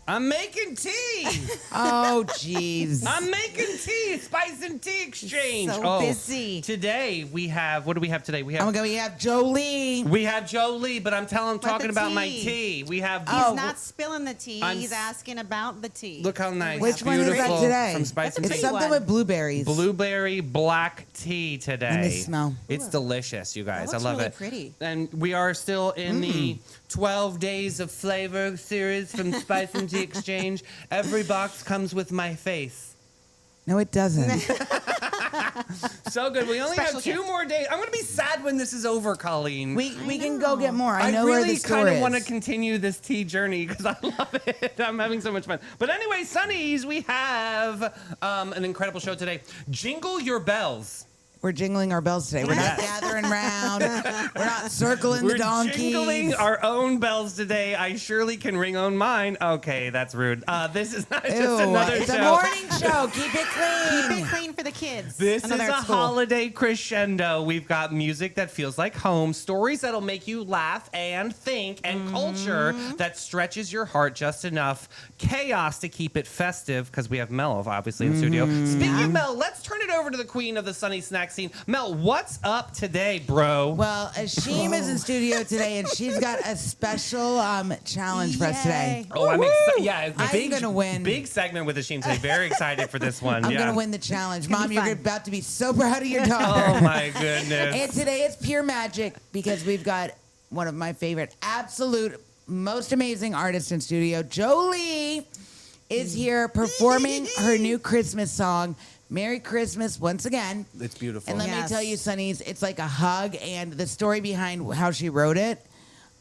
I'm making tea. Oh, jeez. I'm making tea. Spice and Tea Exchange. So busy. Today we have, what do we have today? We have Jolie. We have Jolie, but I'm talking the about my tea. tea. We have. He's not spilling the tea. I'm- He's asking about the tea. Look how nice. Which one is that Beautiful today? From Spice and That's Tea. It's something one. with blueberries. Blueberry black tea today. Let me smell. It's delicious, you guys. That looks I love really it. pretty. And we are still in the 12 Days of Flavor series from Spice and Tea Exchange. Every box comes with my face. No, it doesn't. So good. We only Special have 2 gift. more days. I'm going to be sad when this is over, Colleen. we can go get more. I know where really the store kind of is. want to continue this tea journey because I love it. I'm having so much fun. But anyway, Sunnies, we have an incredible show today. Jingle Your Bells. We're jingling our bells today. We're not gathering around. We're not circling We're the donkeys. jingling our own bells today. I surely can ring on mine. Okay, that's rude. This is not just another it's show. a morning show. Keep it clean. Keep it clean for the kids. This I know is they're a at school. holiday crescendo. We've got music that feels like home, stories that'll make you laugh and think, and culture that stretches your heart just enough, chaos to keep it festive, because we have Mel, obviously, in the studio. Speaking of Mel, let's turn it over to the queen of the Sunny Snack scene. Mel, what's up today, bro? Well, Ashim is in studio today, and she's got a special challenge for us today. Oh, I'm excited. Yeah, I'm gonna win. Big segment with Ashim today. Very excited for this one. I'm yeah. going to win the challenge. gonna Mom, be you're fun. about to be so proud of your daughter. Oh, my goodness. And today it's pure magic because we've got one of my favorite, absolute, most amazing artists in studio. Jolie is here performing her new Christmas song, Merry Christmas, once again. It's beautiful. And let me Yes. tell you, Sunnies, it's like a hug. And the story behind how she wrote it,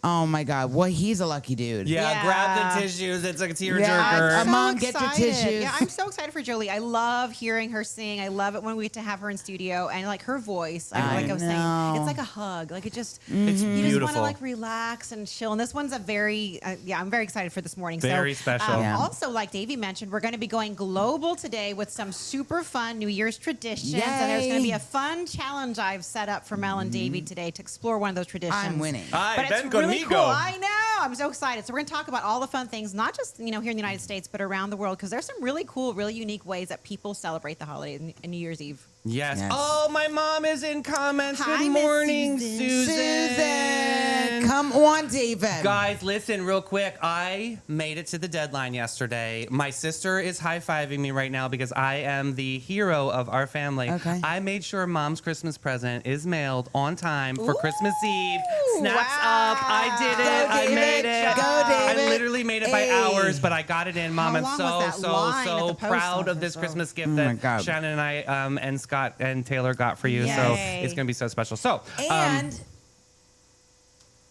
oh my God, well, he's a lucky dude. Yeah, grab Yeah. the tissues. It's like a tearjerker. Yeah, I'm Mom, get your excited. tissues. Yeah, I'm so excited for Jolie. I love hearing her sing. I love it when we get to have her in studio and like her voice. Like I was saying, know. it's like a hug. Like it just It's you just want beautiful. to like relax and chill. And this one's a very I'm very excited for this morning. Very special. Yeah. Also, like Davey mentioned, we're going to be going global today with some super fun New Year's traditions. And there's going to be Yay. a fun challenge I've set up for Mel and Davey today to explore one of those traditions. I'm winning. Ay, But it's ven really conmigo. cool. I know. I'm so excited. So we're going to talk about all the fun things, not just here in the United States, but around the world, because there's some really cool, really unique ways that people celebrate the holiday and New Year's Eve. Yes. Yes. Oh, my mom is in comments. Hi, Good Miss morning, Susan. Susan, come on, David. Guys, listen real quick. I made it to the deadline yesterday. My sister is high-fiving me right now because I am the hero of our family. Okay. I made sure Mom's Christmas present is mailed on time for Christmas Eve. Snaps wow. up. I did Go, it. I David. made it. Go, David. I literally made it by Hey. hours, but I got it in, Mom. How I'm long so, was that so, line at so the post proud of office? this Oh. Christmas gift Oh my that God. Shannon and I and Scott and Taylor got for you. So Yay. it's going to be so special. So, And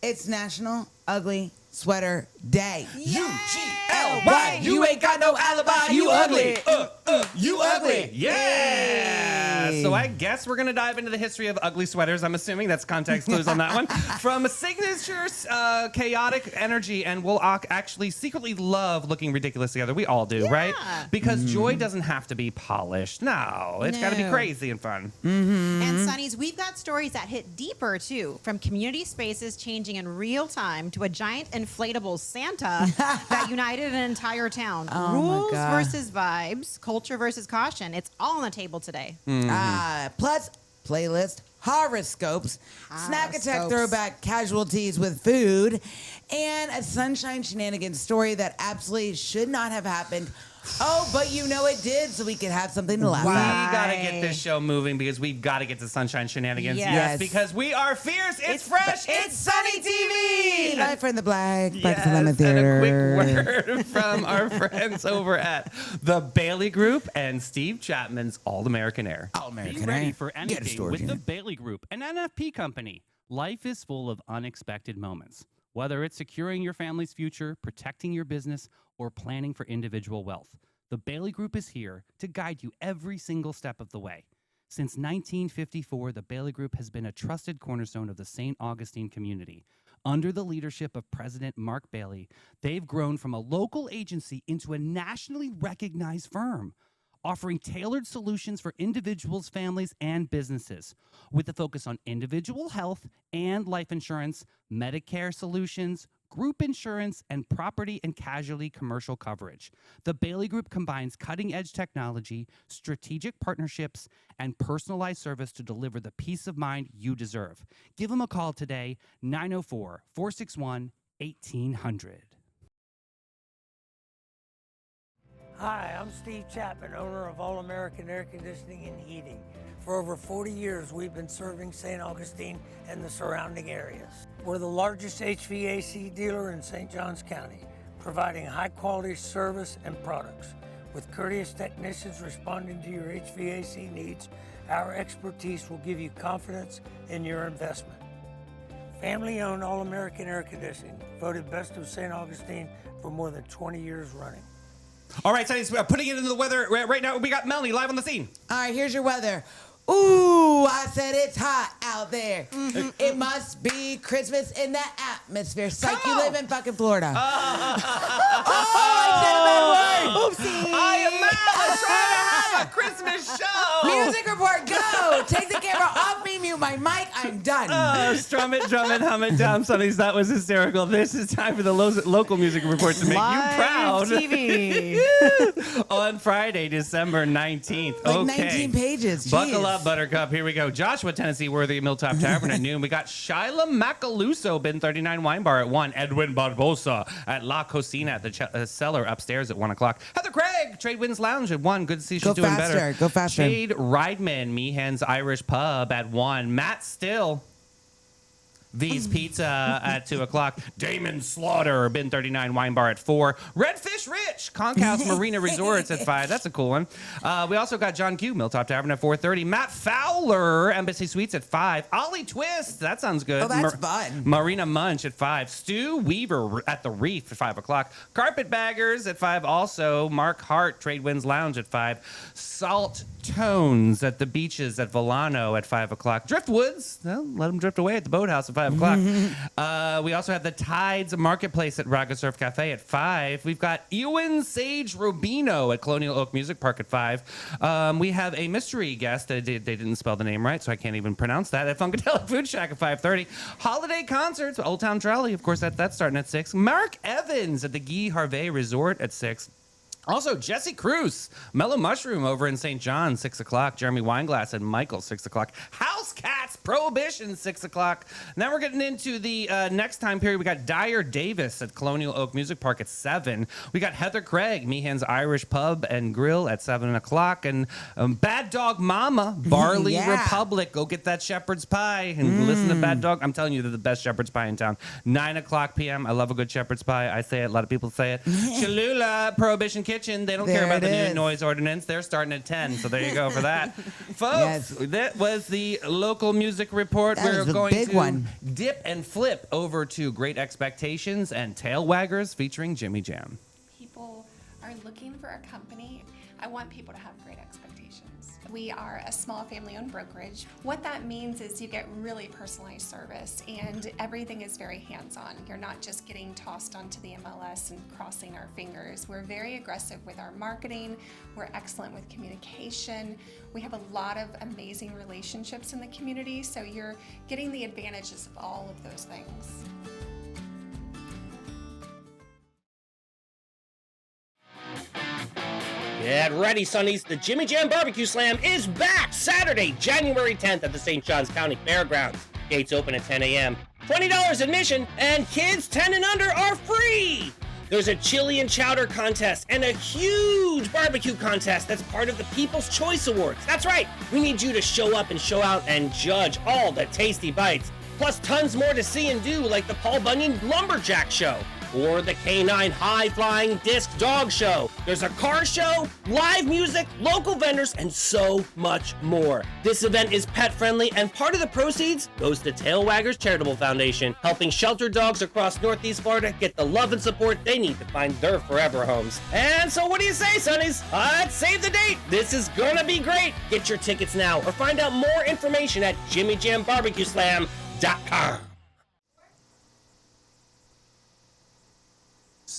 it's National Ugly Sweater Day. UGLY. You ain't got no alibi. You ugly. You ugly. Yeah. So I guess we're going to dive into the history of ugly sweaters. I'm assuming that's context clues on that one. From signatures, chaotic energy, and we'll actually secretly love looking ridiculous together. We all do, right? Because joy doesn't have to be polished. No, it's got to be No. crazy and fun. And Sunnies, we've got stories that hit deeper too, from community spaces changing in real time to a giant inflatable Santa that united an entire town. Oh my Rules God. versus vibes, culture versus caution. It's all on the table today. Plus, playlist, horoscopes, snack attack Horoscopes. throwback casualties with food, and a sunshine shenanigans story that absolutely should not have happened. Oh, but you know it did, so we could have something to laugh We at. got to get this show moving because we've got to get to Sunshine Shenanigans. Yes. Because we are fierce. It's fresh. It's Sunny TV. Live from the Black Yes, Cinema Theater. and a quick word from our friends over at the Bailey Group and Steve Chapman's All American Air. All American, Be ready eh? for Get a anything storage with the unit. Bailey Group, an NFP company. Life is full of unexpected moments. Whether it's securing your family's future, protecting your business, or planning for individual wealth, the Bailey Group is here to guide you every single step of the way. Since 1954, the Bailey Group has been a trusted cornerstone of the St. Augustine community. Under the leadership of President Mark Bailey, they've grown from a local agency into a nationally recognized firm, offering tailored solutions for individuals, families, and businesses, with a focus on individual health and life insurance, Medicare solutions, group insurance, and property and casualty commercial coverage. The Bailey Group combines cutting-edge technology, strategic partnerships, and personalized service to deliver the peace of mind you deserve. Give them a call today, 904-461-1800. Hi, I'm Steve Chapman, owner of All American Air Conditioning and Heating. For over 40 years, we've been serving St. Augustine and the surrounding areas. We're the largest HVAC dealer in St. Johns County, providing high-quality service and products. With courteous technicians responding to your HVAC needs, our expertise will give you confidence in your investment. Family-owned All American Air Conditioning, voted Best of St. Augustine for more than 20 years running. All right, Sonny, so putting it into the weather right now. We got Melanie live on the scene. All right, here's your weather. Ooh, I said it's hot out there. It must be Christmas in the atmosphere. Psych, you live in fucking Florida. I said a bad word. Oopsie. I am Mal. Let's try to have a Christmas show. Music report, go. Take the camera off me, mute my mic. I'm done. Oh, strum it, drum it, hum it down, Sonny's. That was hysterical. This is time for the local music report to make you proud. TV. On Friday, December 19th. Like okay. 19 pages. Buckle Jeez. up, Buttercup. Here we go. Joshua, Tennessee, worthy of Milltop Tavern at noon. We got Shyla Macaluso, Bin 39 Wine Bar at 1. Edwin Barbosa at La Cocina at the cellar upstairs at 1 o'clock. Heather Craig, Trade Winds Lounge at 1. Good to see she's Go doing faster, better. go faster. Jade Rideman, Meehan's Irish Pub at 1. Matt Still, V's Pizza at 2 o'clock. Damon Slaughter, Bin 39 Wine Bar at 4. Redfish Rich, Concouse Marina Resorts at 5. That's a cool one. We also got John Q, Milltop Tavern at 4:30. Matt Fowler, Embassy Suites at 5. Ollie Twist, that sounds good. Oh, that's fun. Marina Munch at 5. Stu Weaver at the Reef at 5 o'clock. Carpetbaggers at 5 also. Mark Hart, Trade Winds Lounge at 5. Salt Tones at the beaches at Volano at 5 o'clock. Driftwoods, well, let them drift away at the boathouse at 5 o'clock. We also have the Tides Marketplace at Raga Surf Cafe at 5. We've got Ewan Sage Rubino at Colonial Oak Music Park at 5. We have a mystery guest. They didn't spell the name right, so I can't even pronounce that. At Funkadelic Food Shack at 5:30. Holiday concerts, Old Town Trolley, of course, that's starting at 6. Mark Evans at the Guy Harvey Resort at 6. Also, Jesse Cruz, Mellow Mushroom over in St. John, 6 o'clock. Jeremy Wineglass and Michael, 6 o'clock. House Cats Prohibition, 6 o'clock. Now we're getting into the next time period. We got Dyer Davis at Colonial Oak Music Park at 7. We got Heather Craig, Meehan's Irish Pub and Grill at 7 o'clock. And Bad Dog Mama, Barley Yeah. Republic. Go get that shepherd's pie and listen to Bad Dog. I'm telling you, they're the best shepherd's pie in town. 9 o'clock p.m. I love a good shepherd's pie. I say it. A lot of people say it. Cholula Prohibition Kitchen. They don't care There about the it new is. noise ordinance. They're starting at 10, so there you go for that. Folks, Yes. that was the local music report. That We're was a going big to one. dip and flip over to Great Expectations and Tail Waggers featuring Jimmy Jam. People are looking for a company. I want people to have great expectations. We are a small family-owned brokerage. What that means is you get really personalized service and everything is very hands-on. You're not just getting tossed onto the MLS and crossing our fingers. We're very aggressive with our marketing. We're excellent with communication. We have a lot of amazing relationships in the community, so you're getting the advantages of all of those things. Get ready, Sonnies. The Jimmy Jam Barbecue Slam is back Saturday, January 10th at the St. Johns County Fairgrounds. Gates open at 10 a.m. $20 admission, and kids 10 and under are free. There's a chili and chowder contest and a huge barbecue contest that's part of the People's Choice Awards. That's right. We need you to show up and show out and judge all the tasty bites. Plus tons more to see and do, like the Paul Bunyan Lumberjack Show or the K9 High Flying Disc Dog Show. There's a car show, live music, local vendors, and so much more. This event is pet friendly, and part of the proceeds goes to Tail Waggers Charitable Foundation, helping sheltered dogs across Northeast Florida get the love and support they need to find their forever homes. And so what do you say, Sonnies? Let's save the date. This is gonna be great. Get your tickets now or find out more information at JimmyJamBarbecueSlam.com.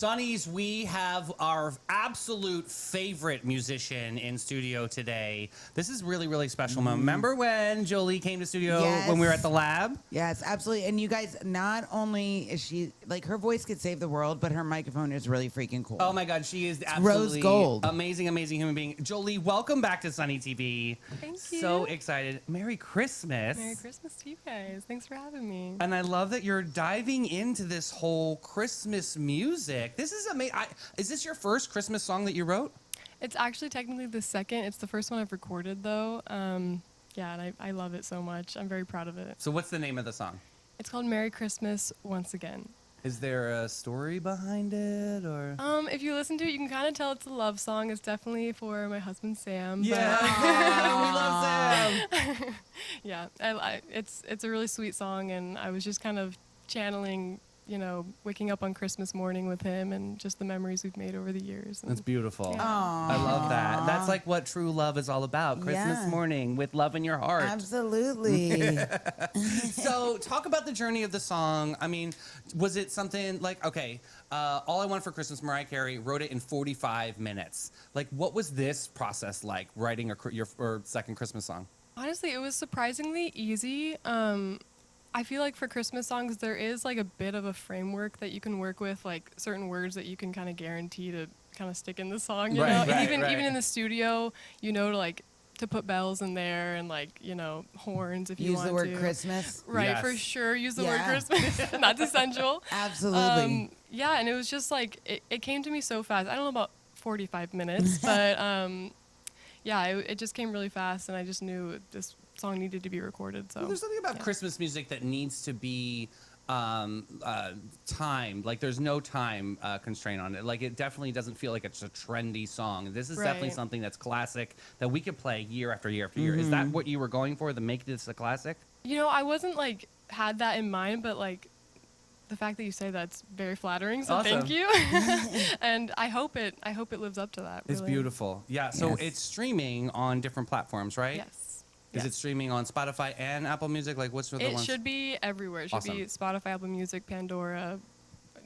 Sonny's, we have our absolute favorite musician in studio today. This is really, really special moment. Remember when Jolie came to studio when we were at the lab? Yes, absolutely. And you guys, not only is she, like, her voice could save the world, but her microphone is really freaking cool. Oh my God, she is rose absolutely gold. amazing, amazing human being. Jolie, welcome back to Sunny TV. Thank you. So excited. Merry Christmas. Merry Christmas to you guys. Thanks for having me. And I love that you're diving into this whole Christmas music. This is amazing. Is this your first Christmas song that you wrote? It's actually technically the second. It's the first one I've recorded, though. Yeah, and I love it so much. I'm very proud of it. So what's the name of the song? It's called Merry Christmas Once Again. Is there a story behind it, or? If you listen to it, you can kind of tell it's a love song. It's definitely for my husband, Sam. Yeah, we love Sam. Yeah, it's a really sweet song, and I was just kind of channeling, you know, waking up on Christmas morning with him and just the memories we've made over the years. And That's beautiful. Yeah. I love that. That's like what true love is all about. Christmas Yeah. morning with love in your heart. Absolutely. So talk about the journey of the song. I mean, was it something like, okay, All I Want for Christmas, Mariah Carey wrote it in 45 minutes. Like, what was this process like, writing your second Christmas song? Honestly, it was surprisingly easy. I feel like for Christmas songs, there is like a bit of a framework that you can work with, like certain words that you can kind of guarantee to kind of stick in the song, you know? And even in the studio, you know, to put bells in there and like, you know, horns if you Use want the word to. Christmas. Right, Yes. for sure. Use the word Yeah. Christmas. That's essential. Absolutely. Yeah, and it was just like, it came to me so fast. I don't know about 45 minutes, but yeah, it just came really fast, and I just knew this song needed to be recorded. So Well, there's something about yeah. Christmas music that needs to be timed. Like, there's no time constraint on it. Like, it definitely doesn't feel like it's a trendy song. This is definitely Right. something that's classic that we could play year after year after year. Is that what you were going for, to make this a classic? You know, I wasn't like had that in mind, but like the fact that you say that's very flattering. So Awesome. thank you. And I hope it lives up to that. It's really. beautiful. Yeah, so Yes. it's streaming on different platforms, right? Yes. Is Yes. it streaming on Spotify and Apple Music? Like, what's the It ones? should be everywhere. It should Awesome. be Spotify, Apple Music, Pandora,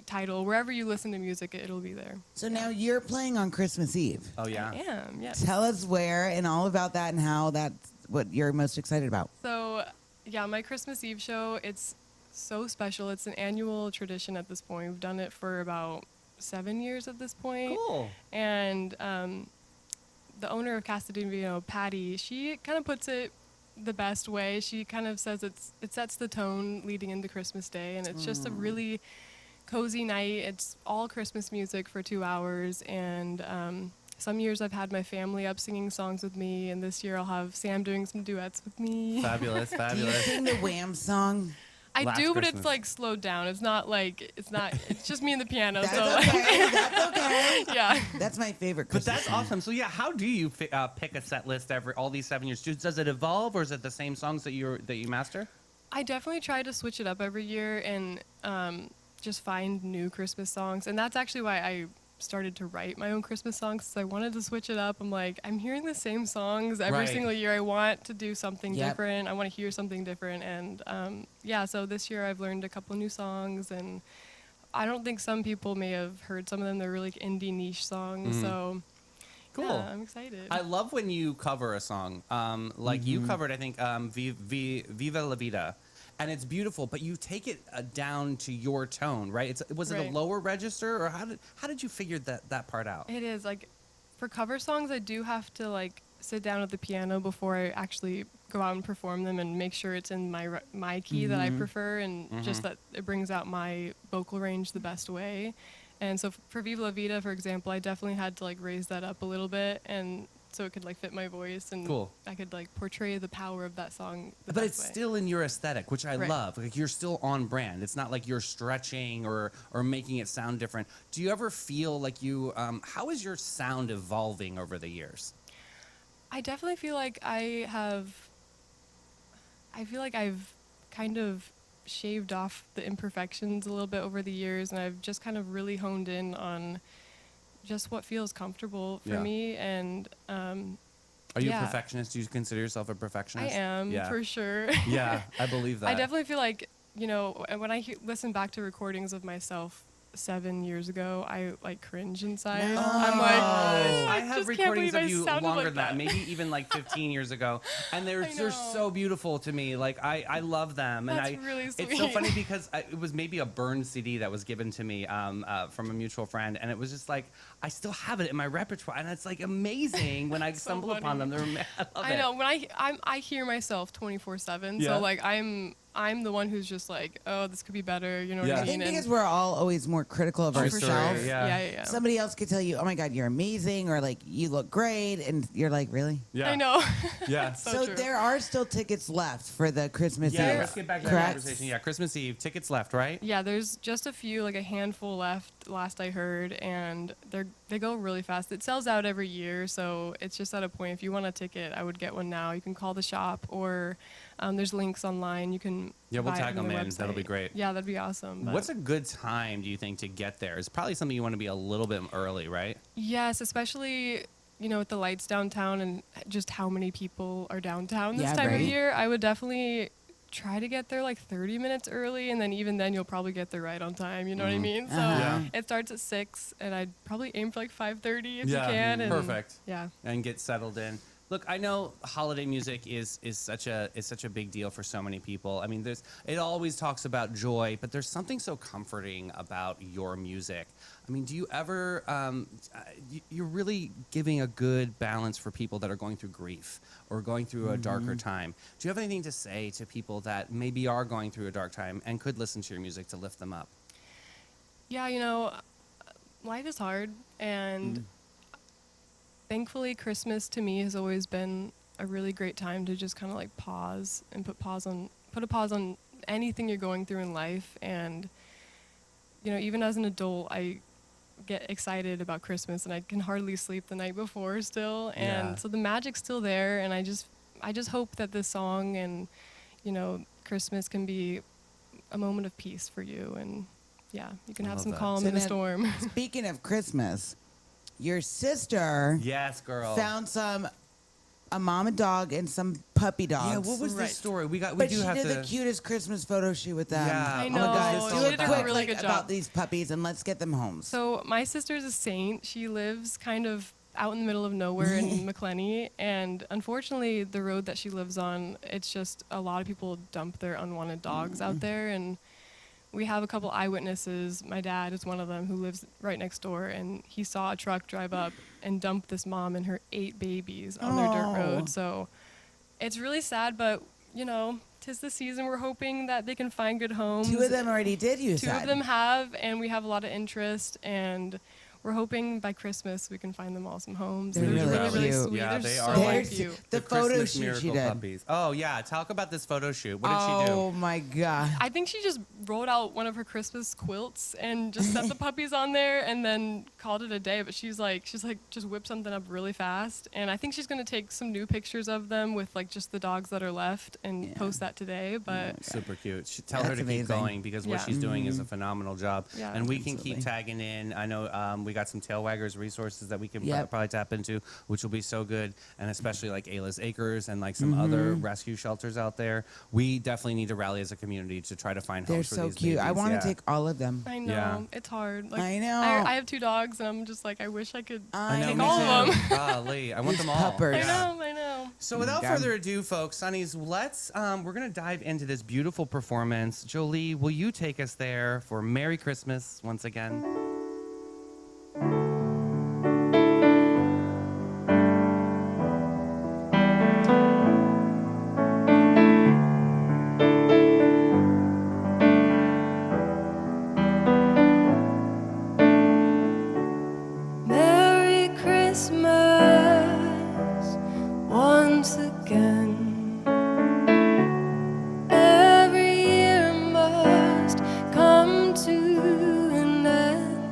Tidal, wherever you listen to music, it'll be there. So now you're playing on Christmas Eve. Oh, yeah. I am, yes. Tell us where and all about that and how that's what you're most excited about. So, yeah, my Christmas Eve show, it's so special. It's an annual tradition at this point. We've done it for about 7 years at this point. Cool. And the owner of Casa di Vino, Patty, she kind of puts it the best way. She kind of says it sets the tone leading into Christmas Day, and it's just a really cozy night. It's all Christmas music for 2 hours, and some years I've had my family up singing songs with me, and this year I'll have Sam doing some duets with me. Fabulous, Do you fabulous. sing the Wham song? I Last do, but Christmas. it's like slowed down. It's just me and the piano. That's so okay. That's okay. yeah. That's my favorite But Christmas that's song. awesome. So yeah, how do you pick a set list all these 7 years? Does it evolve, or is it the same songs that you master? I definitely try to switch it up every year and just find new Christmas songs. And that's actually why I started to write my own Christmas songs, 'cause I wanted to switch it up. I'm like, I'm hearing the same songs every Right. single year. I want to do something Yep. different. I want to hear something different. And yeah, so this year I've learned a couple new songs, and I don't think some people may have heard some of them. They're really indie niche songs. So Cool. yeah, I'm excited. I love when you cover a song. Like you covered, I think, Viva La Vida. And it's beautiful, but you take it down to your tone, right? Was it a Right. lower register, or how did you figure that part out? It is like for cover songs, I do have to like sit down at the piano before I actually go out and perform them and make sure it's in my key that I prefer, and just that it brings out my vocal range the best way. And so for Viva La Vida, for example, I definitely had to like raise that up a little bit, and so it could like fit my voice, and Cool. I could like portray the power of that song the But best it's way. still in your aesthetic, which I Right. love. Like, you're still on brand. It's not like you're stretching or making it sound different. Do you ever feel like how is your sound evolving over the years? I definitely feel like I've kind of shaved off the imperfections a little bit over the years, and I've just kind of really honed in on just what feels comfortable for Yeah. me. And Are you Yeah. a perfectionist? Do you consider yourself a I perfectionist? am, Yeah. for sure. Yeah, I believe that. I definitely feel like, you know, when I listen back to recordings of myself 7 years ago, I like cringe inside. No. I'm like, I have just can't recordings believe of I you sounded longer like than that, that. maybe even like 15 years ago, and they're know. so beautiful to me. Like I love them, and That's really It's so sweet. funny because it was maybe a burned CD that was given to me from a mutual friend, and it was just like I still have it in my repertoire, and it's like amazing when I stumble upon them. I know when I hear myself 24/7, Yeah. so like I'm the one who's just like, oh, this could be better. You know Yeah. what I I mean? think because And- we're all always more critical of Oh, for sure. ourselves. Yeah. Somebody else could tell you, "Oh my God, you're amazing," or like, "You look great," and you're like, "Really?" Yeah. I know. Yeah. So true. there are still tickets left for the Christmas Yeah, Eve. let's get back to that correct? conversation. Yeah, Christmas Eve tickets left, right? Yeah, there's just a few, like a handful left, last I heard, and they go really fast. It sells out every year, so it's just at a point. If you want a ticket, I would get one now. You can call the shop, or there's links online. You can Yeah, we'll buy it tag from them their in. That'll be website. great. Yeah, that'd be awesome. but- What's a good time, do you think, to get there? It's probably something you want to be a little bit early, right? Yes, especially with the lights downtown and just how many people are downtown this Yeah, time right. of year. I would definitely try to get there like 30 minutes early, and then even then you'll probably get there right on time. You know what I mean? So Yeah. it starts at 6, and I'd probably aim for like 5:30 if Yeah, you can. And perfect. Yeah. And get settled in. Look, I know holiday music is such a big deal for so many people. I mean, it always talks about joy, but there's something so comforting about your music. I mean, do you ever you're really giving a good balance for people that are going through grief or going through a darker time. Do you have anything to say to people that maybe are going through a dark time and could listen to your music to lift them up? Yeah, life is hard, and thankfully Christmas to me has always been a really great time to just kind of like pause and put a pause on anything you're going through in life. And even as an adult, I get excited about Christmas, and I can hardly sleep the night before still. And Yeah. so the magic's still there, and I just hope that this song and Christmas can be a moment of peace for you, and yeah, you can I have love some that. calm So in the then- storm. Speaking of Christmas, your sister Yes, girl. found a mama dog and some puppy dogs. Yeah, what was Right. this story? We But do she have did to. the cutest Christmas photo shoot with them. Yeah. I Oh my know, God, she do did a a quick really like, good about job. these puppies and let's get them home. So my sister's a saint. She lives kind of out in the middle of nowhere in McClenny, and unfortunately the road that she lives on, it's just a lot of people dump their unwanted dogs out there, and we have a couple eyewitnesses. My dad is one of them, who lives right next door, and he saw a truck drive up and dump this mom and her 8 babies on their dirt Oh. road. So it's really sad, but 'tis the season. We're hoping that they can find good homes. 2 of them already did, you Two said. of them have, and we have a lot of interest, and we're hoping by Christmas we can find them all some homes. They're really really cute. sweet. Yeah, They're they so are. There's cute. the photo Christmas shoot she miracle did. puppies. Oh yeah, talk about this photo shoot. What did she do? Oh my God. I think she just wrote out one of her Christmas quilts and just set the puppies on there and then called it a day. But she's like just whip something up really fast. And I think she's gonna take some new pictures of them with like just the dogs that are left and post that today. But Super cute. Tell her That's to amazing. keep going because what Yeah. she's doing is a phenomenal job. Yeah. And we can Absolutely. keep tagging in. I know we got some Tailwaggers resources that we can Yep. probably tap into, which will be so good. And especially like Ayla's Acres and like some other rescue shelters out there. We definitely need to rally as a community to try to find They're homes for so these cute. I babies. want to Yeah. take all of them. I know Yeah. it's hard. Like, I know. I have 2 dogs, and I'm just like, I wish I could I know, take me all of too. them. Golly, I want them all. puppers. Yeah. I know. So without Okay. further ado, folks, Sonnies, let's we're gonna dive into this beautiful performance. Jolie, will you take us there for Merry Christmas once again? Merry Christmas once again. Every year must come to an end.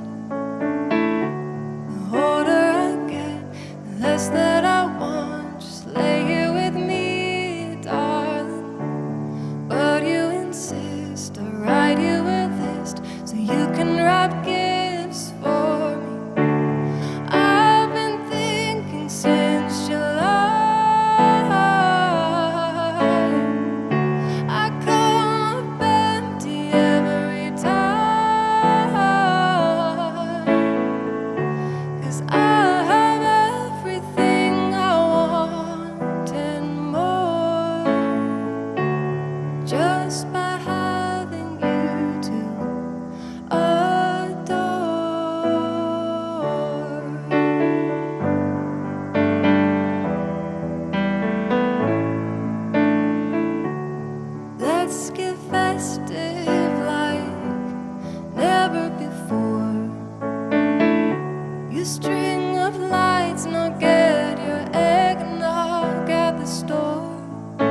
the string of lights, and I'll get your eggnog at the store. The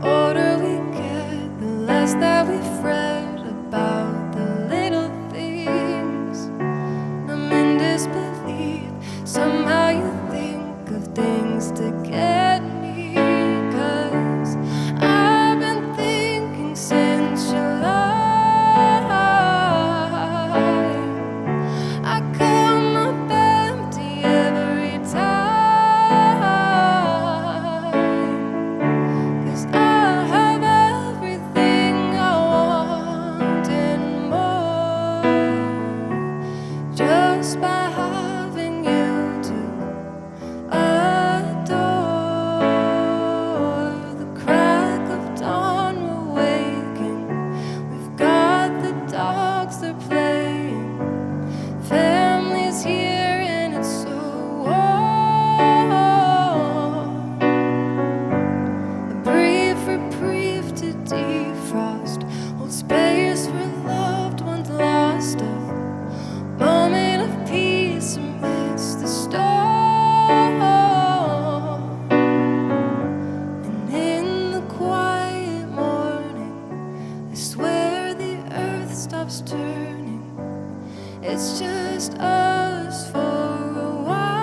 older we get, the less that we fret about the little things. I'm in disbelief. Somehow you think of things to get me, 'cause I've been thinking since July. I come up empty every time, 'cause I have everything I want and more, just by having you to adore. The crack of dawn, we're waking. We've got the dogs, they're playing. Family's here and it's so warm. A brief reprieve to defrost, hold space for loved ones lost. A moment of peace amidst the storm. And in the quiet morning, I swear the earth stops turning. It's just us for a while.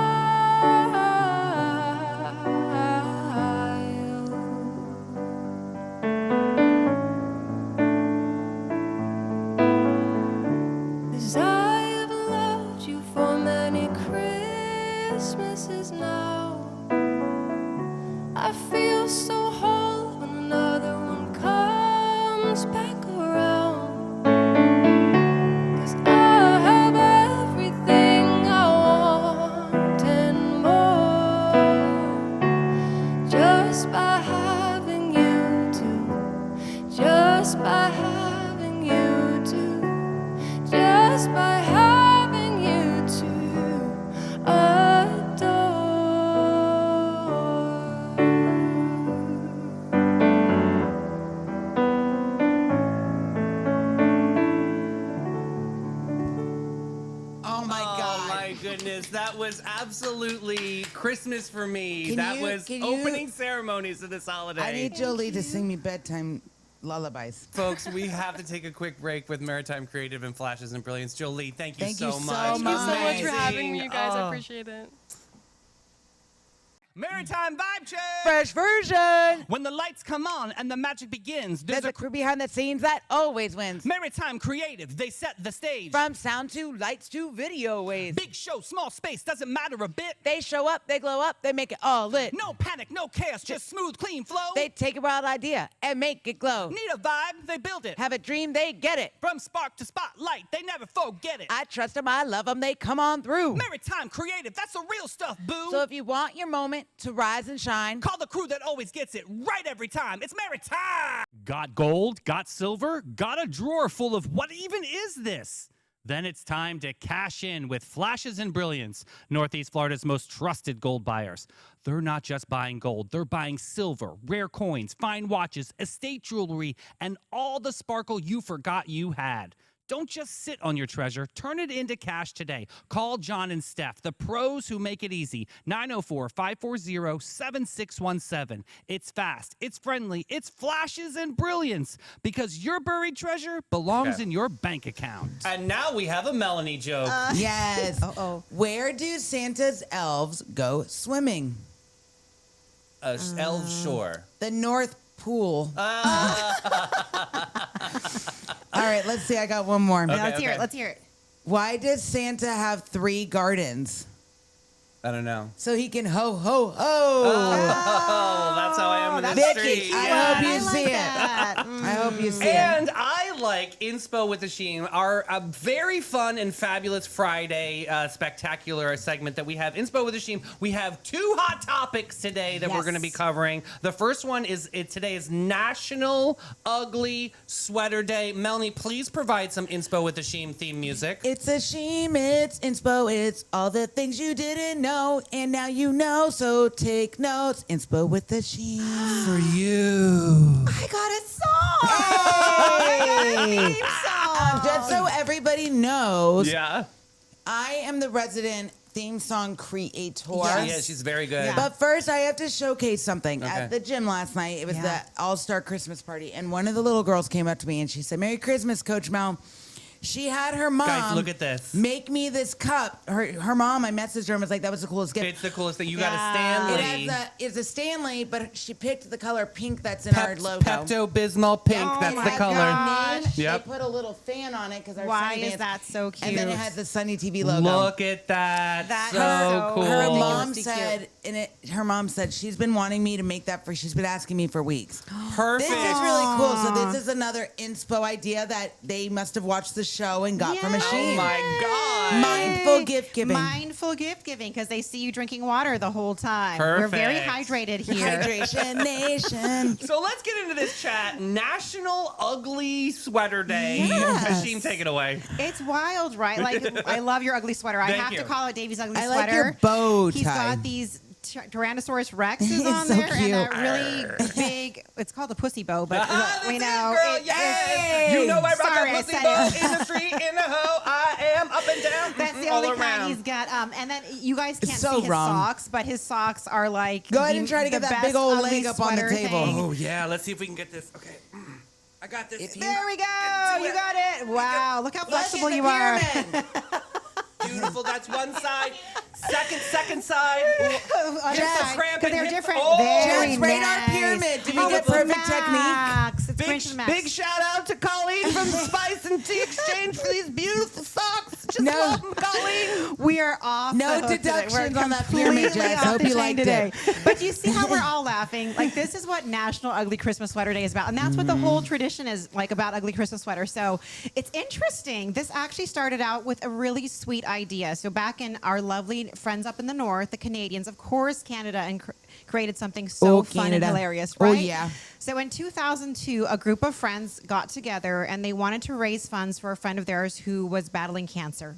'Cause I have loved you for many Christmases now. I feel so whole when another one comes back around. 'Cause I have everything I want and more, just by having you to, just by having you to, just by having you to Oh my Oh God. my goodness, that was absolutely Christmas for me. Can That you- was can you- opening ceremonies of this holiday. I need Jolie to sing me bedtime lullabies. Folks, we have to take a quick break with Maritime Creative and Flashes and Brilliance. Jolie, thank you Thank so you so much. Thank you so much for Amazing. having me, you guys. I Oh. appreciate it. Maritime Vibe Check! Fresh version. When the lights come on and the magic begins, There's a crew behind the scenes that always wins. Maritime Creative. They set the stage. From sound to lights to video waves. Big show, small space, doesn't matter a bit. They show up, they glow up, they make it all lit. No panic, no chaos, just smooth, clean flow. They take a wild idea and make it glow. need a vibe, they build it. Have a dream, they get it. From spark to spotlight, they never forget it. I trust them, I love them, they come on through. Maritime Creative, that's the real stuff, boo. So if you want your moment to rise and shine, call the crew that always gets it right every time. It's Maritime. Got gold? Got silver? Got a drawer full of what even is this? Then it's time to cash in with Flashes and Brilliance, Northeast Florida's most trusted gold buyers. They're not just buying gold, they're buying silver, rare coins, fine watches, estate jewelry, and all the sparkle you forgot you had. Don't just sit on your treasure. Turn it into cash today. Call John and Steph, the pros who make it easy. 904-540-7617. It's fast, it's friendly, it's Flashes and Brilliance, because your buried treasure belongs in your bank account. And now we have a Melanie joke. yes. Where do Santa's elves go swimming? Elf Shore. The North Pool. All right, let's see. I got one more. Yeah, let's hear it. Let's hear it. Why does Santa have 3 gardens? I don't know. So he can ho, ho, ho. Oh, that's how I am in the Vicky, street. I hope you see it. I hope you see And it. I like Inspo with the Sheen, our very fun and fabulous Friday spectacular segment that we have. Inspo with the Sheen. We have 2 hot topics today that we're going to be covering. The first one is today is National Ugly Sweater Day. Melanie, please provide some Inspo with the Sheen theme music. It's a shame, it's inspo, it's all the things you didn't know, and now you know, so take notes. Inspo with the sheen. For you. I got a song. Hey! Theme song. Just so everybody knows, Yeah. I am the resident theme song creator. Yeah, she's very good. Yeah. But first, I have to showcase something. Okay. At the gym last night, it was Yeah. the All-Star Christmas party, and one of the little girls came up to me and she said, "Merry Christmas, Coach Mel." She had her mom Guys, look at this. make me this cup. Her mom, I messaged her and was like, "That was the coolest gift." It's the coolest thing. You got Yeah. a Stanley. It's a Stanley, but she picked the color pink that's in our logo. Pepto-Bismol pink. Oh That's my the color. gosh. Yep. They put a little fan on it because our Why Sunny is Dance- that so cute? And then it has the Sunny TV logo. Look at that. That's so so cool. Her cool. mom Ridiculously said, her mom said she's been wanting me to make that for. She's been asking me for weeks. Perfect. This is really cool. So this is another inspo idea that they must have watched the show and got from Yeah. Oh Machine. my God. Mindful gift giving. Mindful gift giving because they see you drinking water the whole time. We're very Perfect. hydrated here. Hydration Nation. So let's get into this chat. National Ugly Sweater Day. Yes. Machine, take it away. It's wild, right? Like, I love your ugly sweater. I Thank have you. to call it Davey's ugly I sweater. like your bow He's tie. got these Tyrannosaurus Rexes It's on so there and that cute. really big. It's called the pussy bow, but we know. Girl, it- yes. You know I rock Sorry, I a pussy said bow it. in the street, in the hoe. I am up and down. That's the all only around. kind he's got. And then you guys It's can't so see his wrong. socks, but his socks are like. Go ahead and try to the get that best big old ugly leg up on the sweater table. thing. Oh, yeah. Let's see if we can get this. Okay. I got this. There we go. do You it. got it. Wow. Look how Look at flexible the you are. pyramid. Beautiful. That's one side. Second side. Other Jess, side, cramp 'cause and they're hip- different. Oh, Very Jess, rate our nice. pyramid. Did we Oh, get it's perfect Max. It's Big, Prince Max. big shout out to Colleen from Spice and Tea Exchange for these beautiful socks. Just No. love them, Colleen. We are off. No the hook today. deductions We're on that pyramid, completely Jess. off Hope the you chain liked today. it. But you see how we're all laughing? Like, this is what National Ugly Christmas Sweater Day is about. And that's what the whole tradition is like about ugly Christmas sweaters. So it's interesting. This actually started out with a really sweet idea. So back in our lovely friends up in the north, the Canadians, of course, Canada, and created something so fun Canada. and hilarious, Oh, right? yeah. So in 2002, a group of friends got together and they wanted to raise funds for a friend of theirs who was battling cancer.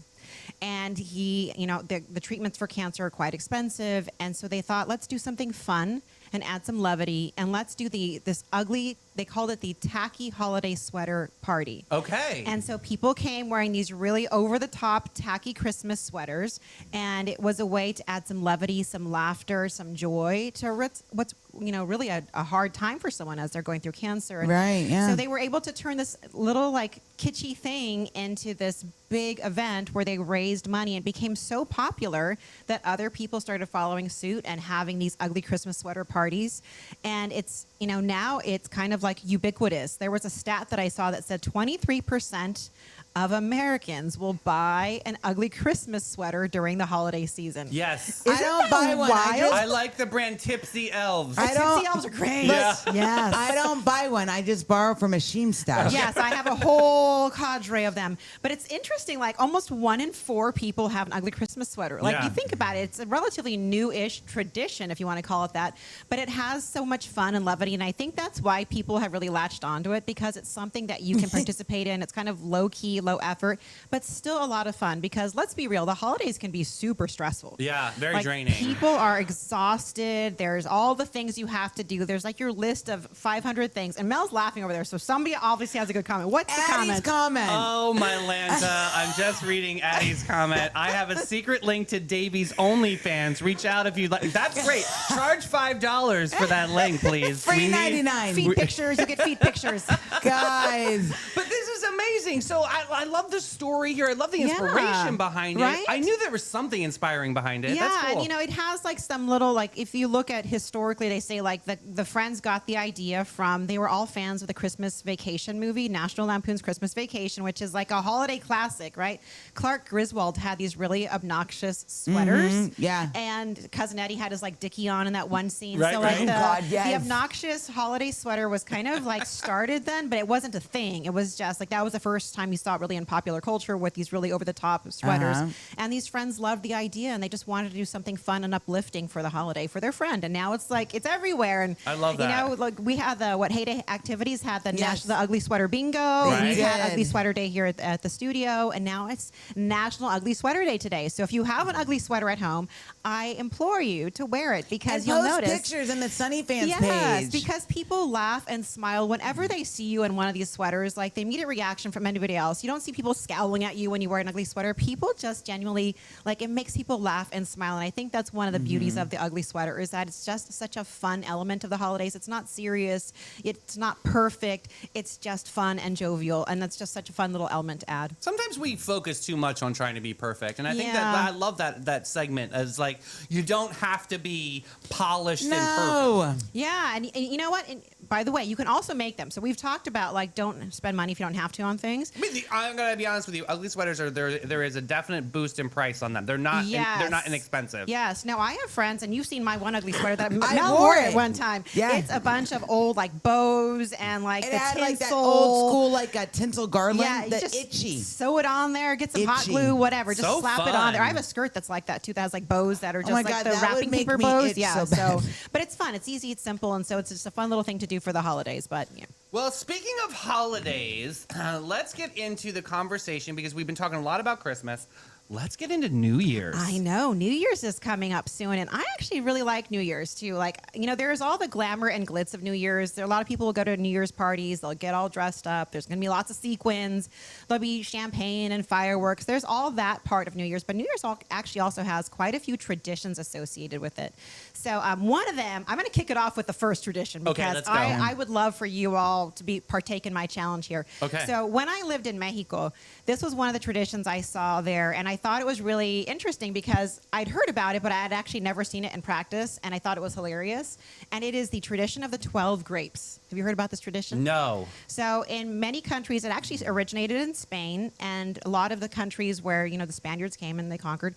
And he, the treatments for cancer are quite expensive. And so they thought, let's do something fun and add some levity. And let's do this ugly, they called it the tacky holiday sweater party. Okay. And so people came wearing these really over-the-top tacky Christmas sweaters, and it was a way to add some levity, some laughter, some joy to what's really a hard time for someone as they're going through cancer. And Right, yeah. So they were able to turn this little like kitschy thing into this big event where they raised money and became so popular that other people started following suit and having these ugly Christmas sweater parties. And it's now it's kind of like ubiquitous. There was a stat that I saw that said 23% of Americans will buy an ugly Christmas sweater during the holiday season. Yes. I don't buy one. I like the brand Tipsy Elves. I don't- Tipsy elves are great. Yeah. Yes. I don't buy one. I just borrow from a Sheem stash. Yes, I have a whole cadre of them. But it's interesting, like almost 1 in 4 people have an ugly Christmas sweater. Like Yeah. you think about it, it's a relatively new-ish tradition, if you want to call it that. But it has so much fun and levity, and I think that's why people have really latched onto it, because it's something that you can participate in. It's kind of low-key, low effort, but still a lot of fun, because let's be real, the holidays can be super stressful. Yeah, very Like, draining. People are exhausted. There's all the things you have to do. There's like your list of 500 things. And Mel's laughing over there, so somebody obviously has a good comment. What's the Addie's comment? comment. Oh, my Lanta. I'm just reading Addie's comment. I have a secret link to Davies OnlyFans. Reach out if you'd like. That's great. Charge $5 for that link, please. Free We need- 99. Feed pictures. You get feed pictures. Guys. But this is amazing. So I love the story here. I love the Yeah. inspiration behind Right? it. I knew there was something inspiring behind it. Yeah, That's cool. and it has like some little, like, if you look at historically, they say like the friends got the idea from, they were all fans of the Christmas Vacation movie, National Lampoon's Christmas Vacation, which is like a holiday classic, right? Clark Griswold had these really obnoxious sweaters. yeah. And Cousin Eddie had his like Dickie on in that one scene. Right, so right. like Oh, God, the yes. obnoxious holiday sweater was kind of like started then, but it wasn't a thing. It was just like, that was the first time you saw it really in popular culture with these really over the top sweaters. Uh-huh. And these friends loved the idea, and they just wanted to do something fun and uplifting for the holiday for their friend. And now it's like, it's everywhere. And I love that. like we had the Heyday Activities had the Yes. the Ugly Sweater Bingo, Right. and we had did. Ugly Sweater Day here at the studio, and now it's National Ugly Sweater Day today. So if you have an ugly sweater at home, I implore you to wear it, because And you'll post notice. pictures in the Sunny Fans Yes, page. because people laugh and smile whenever they see you in one of these sweaters. Like the immediate reaction reaction from anybody else. You don't see people scowling at you when you wear an ugly sweater. People just genuinely, like, it makes people laugh and smile. And I think that's one of the beauties of the ugly sweater is that it's just such a fun element of the holidays. It's not serious. It's not perfect. It's just fun and jovial. And that's just such a fun little element to add. Sometimes we focus too much on trying to be perfect, and I think Yeah. that I love that segment as like you don't have to be polished and perfect. No. Yeah, and you know what? And by the way, you can also make them. So we've talked about, like, don't spend money if you don't have to on things. I mean, I'm gonna be honest with you. Ugly sweaters are there. There is a definite boost in price on them. They're not. They're not inexpensive. Yes. Now I have friends, and you've seen my one ugly sweater that I Mel wore wore it. at one time. Yeah. It's a bunch of old like bows and like It the had tinsel. like that old school like a tinsel garland. Yeah, you the just itchy. sew it on there, get some hot Itchy. glue, whatever. Just So slap it on there. I have fun. a skirt that's like that too. That has like bows that are just my like God, the that wrapping would make paper me bows. itch Yeah. so bad. But it's fun. It's easy. It's simple, and so it's just a fun little thing to do for the holidays. But yeah. Well, speaking of holidays, let's get into the conversation because we've been talking a lot about Christmas. Let's get into New Year's. I know. New Year's is coming up soon, and I actually really like New Year's, too. Like, you know, there's all the glamour and glitz of New Year's. There are a lot of people will go to New Year's parties. They'll get all dressed up. There's going to be lots of sequins. There'll be champagne and fireworks. There's all that part of New Year's, but New Year's actually also has quite a few traditions associated with it. So one of them, I'm going to kick it off with the first tradition Okay, because let's go. I would love for you all to partake in my challenge here. Okay. So when I lived in Mexico, this was one of the traditions I saw there, and I thought it was really interesting because I'd heard about it, but I had actually never seen it in practice, and I thought it was hilarious. And it is the tradition of the 12 grapes. Have you heard about this tradition? No. So in many countries, it actually originated in Spain, and a lot of the countries where, you know, the Spaniards came and they conquered,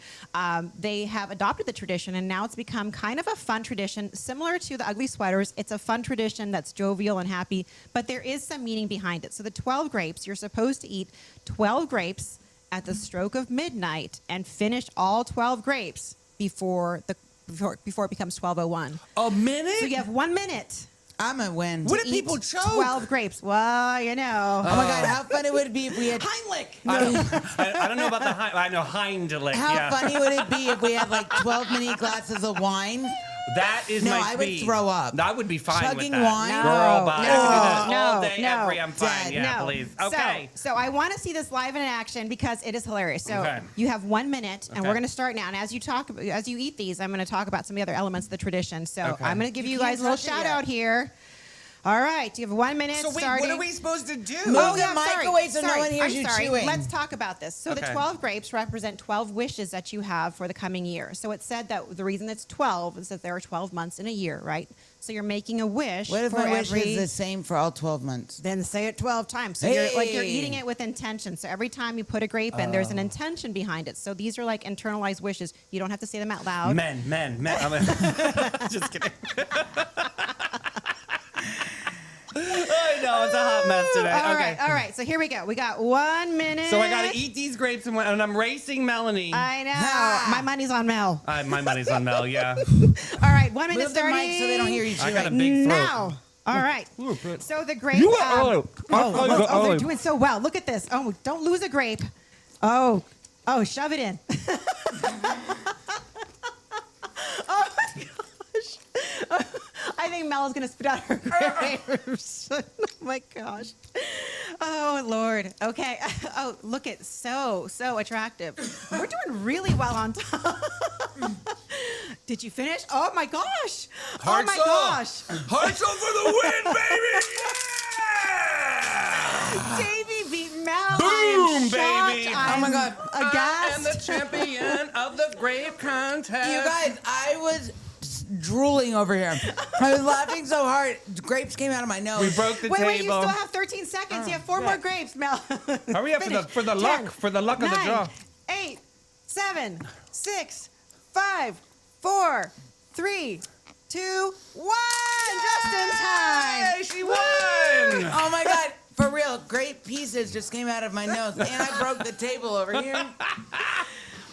they have adopted the tradition, and now it's become kind of a fun tradition, similar to the ugly sweaters. It's a fun tradition that's jovial and happy, but there is some meaning behind it. So the 12 grapes, you're supposed to eat 12 grapes at the stroke of midnight and finish all 12 grapes before it becomes 12:01. A minute? So you have 1 minute. I'm a win. What to if people eat choke? 12 grapes. Well, you know. Oh my God, how fun it would be if we had Heimlich. I don't know about the I know Heimlich. How yeah. funny would it be if we had like 12 mini glasses of wine? That is No, my I would speed. throw up. I would be fine Chugging with that. wine? Girl, No, bye. no, I could do that all no, day, no. every. I'm fine. Dead. Yeah, No. please. Okay. So I want to see this live in action because it is hilarious. So Okay. you have 1 minute, and Okay. we're going to start now. And as you eat these, I'm going to talk about some of the other elements of the tradition. So Okay. I'm going to give You you can't guys a little touch it shout yet. out here. All right, you have 1 minute. So wait, starting. what are we supposed to do? Move Oh, the yeah, microwave so no sorry. one hears I'm you sorry. chewing. Let's talk about this. So the Okay. 12 grapes represent 12 wishes that you have for the coming year. So it's said that the reason it's 12 is that there are 12 months in a year, right? So you're making a wish What if for my wish every... is the same for all 12 months? Then say it 12 times. So you're Hey. eating it with intention. So every time you put a grape in, there's an intention behind it. So these are like internalized wishes. You don't have to say them out loud. Men. Just kidding. I know, it's a hot mess today. All okay. right, all right. So here we go. We got 1 minute. So I got to eat these grapes and I'm racing Melanie. I know. My money's on Mel. My money's on Mel, yeah. All right, 1 minute Move the starting. mic so they don't hear you I chewing. got a big throat. Now. All right. So the grape. They're doing so well. Look at this. Oh, don't lose a grape. Oh, shove it in. Oh my gosh. I think Mel is going to spit out her grapes. Oh my gosh. Oh Lord. Okay. Oh, look at so attractive. We're doing really well on top. Did you finish? Oh my gosh. Oh my gosh. Hearts for the win, baby! Yeah! Davey beat Mel. Boom, I am shocked. baby. I'm Oh my God. I am the aghast. champion of the grape contest. You guys, I was drooling over here. I was laughing so hard. Grapes came out of my nose. We broke the Wait, table. you still have 13 seconds. You have 4 more grapes, Mel. Hurry up Finish. for the 10, luck of the draw. 8, 7, 6, 5, 4, 3, 2, 1. Just in time. Hey, she won! Oh my God. For real, grape pieces just came out of my nose. And I broke the table over here.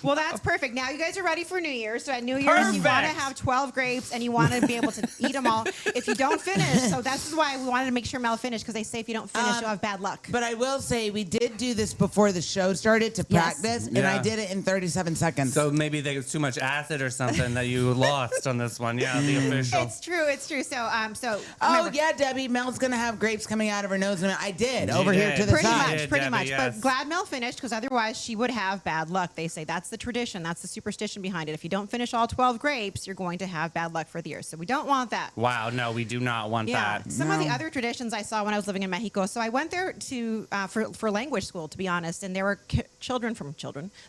Well, that's perfect. Now you guys are ready for New Year's. So at New Year's, you want to Perfect. have 12 grapes and you want to be able to eat them all. If you don't finish, so that's why we wanted to make sure Mel finished, because they say if you don't finish, you'll have bad luck. But I will say we did do this before the show started to Yes. practice, and I Yeah. did it in 37 seconds. So maybe there was too much acid or something that you lost on this one. Yeah, the official. It's true. It's true. So, oh remember- yeah, Debbie, Mel's gonna have grapes coming out of her nose, and I did You over here did. to the Pretty side. much, did, pretty Debbie, much. yes. But glad Mel finished, because otherwise she would have bad luck. They say that's the tradition. That's the superstition behind it. If you don't finish all 12 grapes, you're going to have bad luck for the year. So we don't want that. Wow, no, we do not want Yeah, that. some of the other traditions I saw when I was living in Mexico. So I went there to for language school, to be honest, and there were children.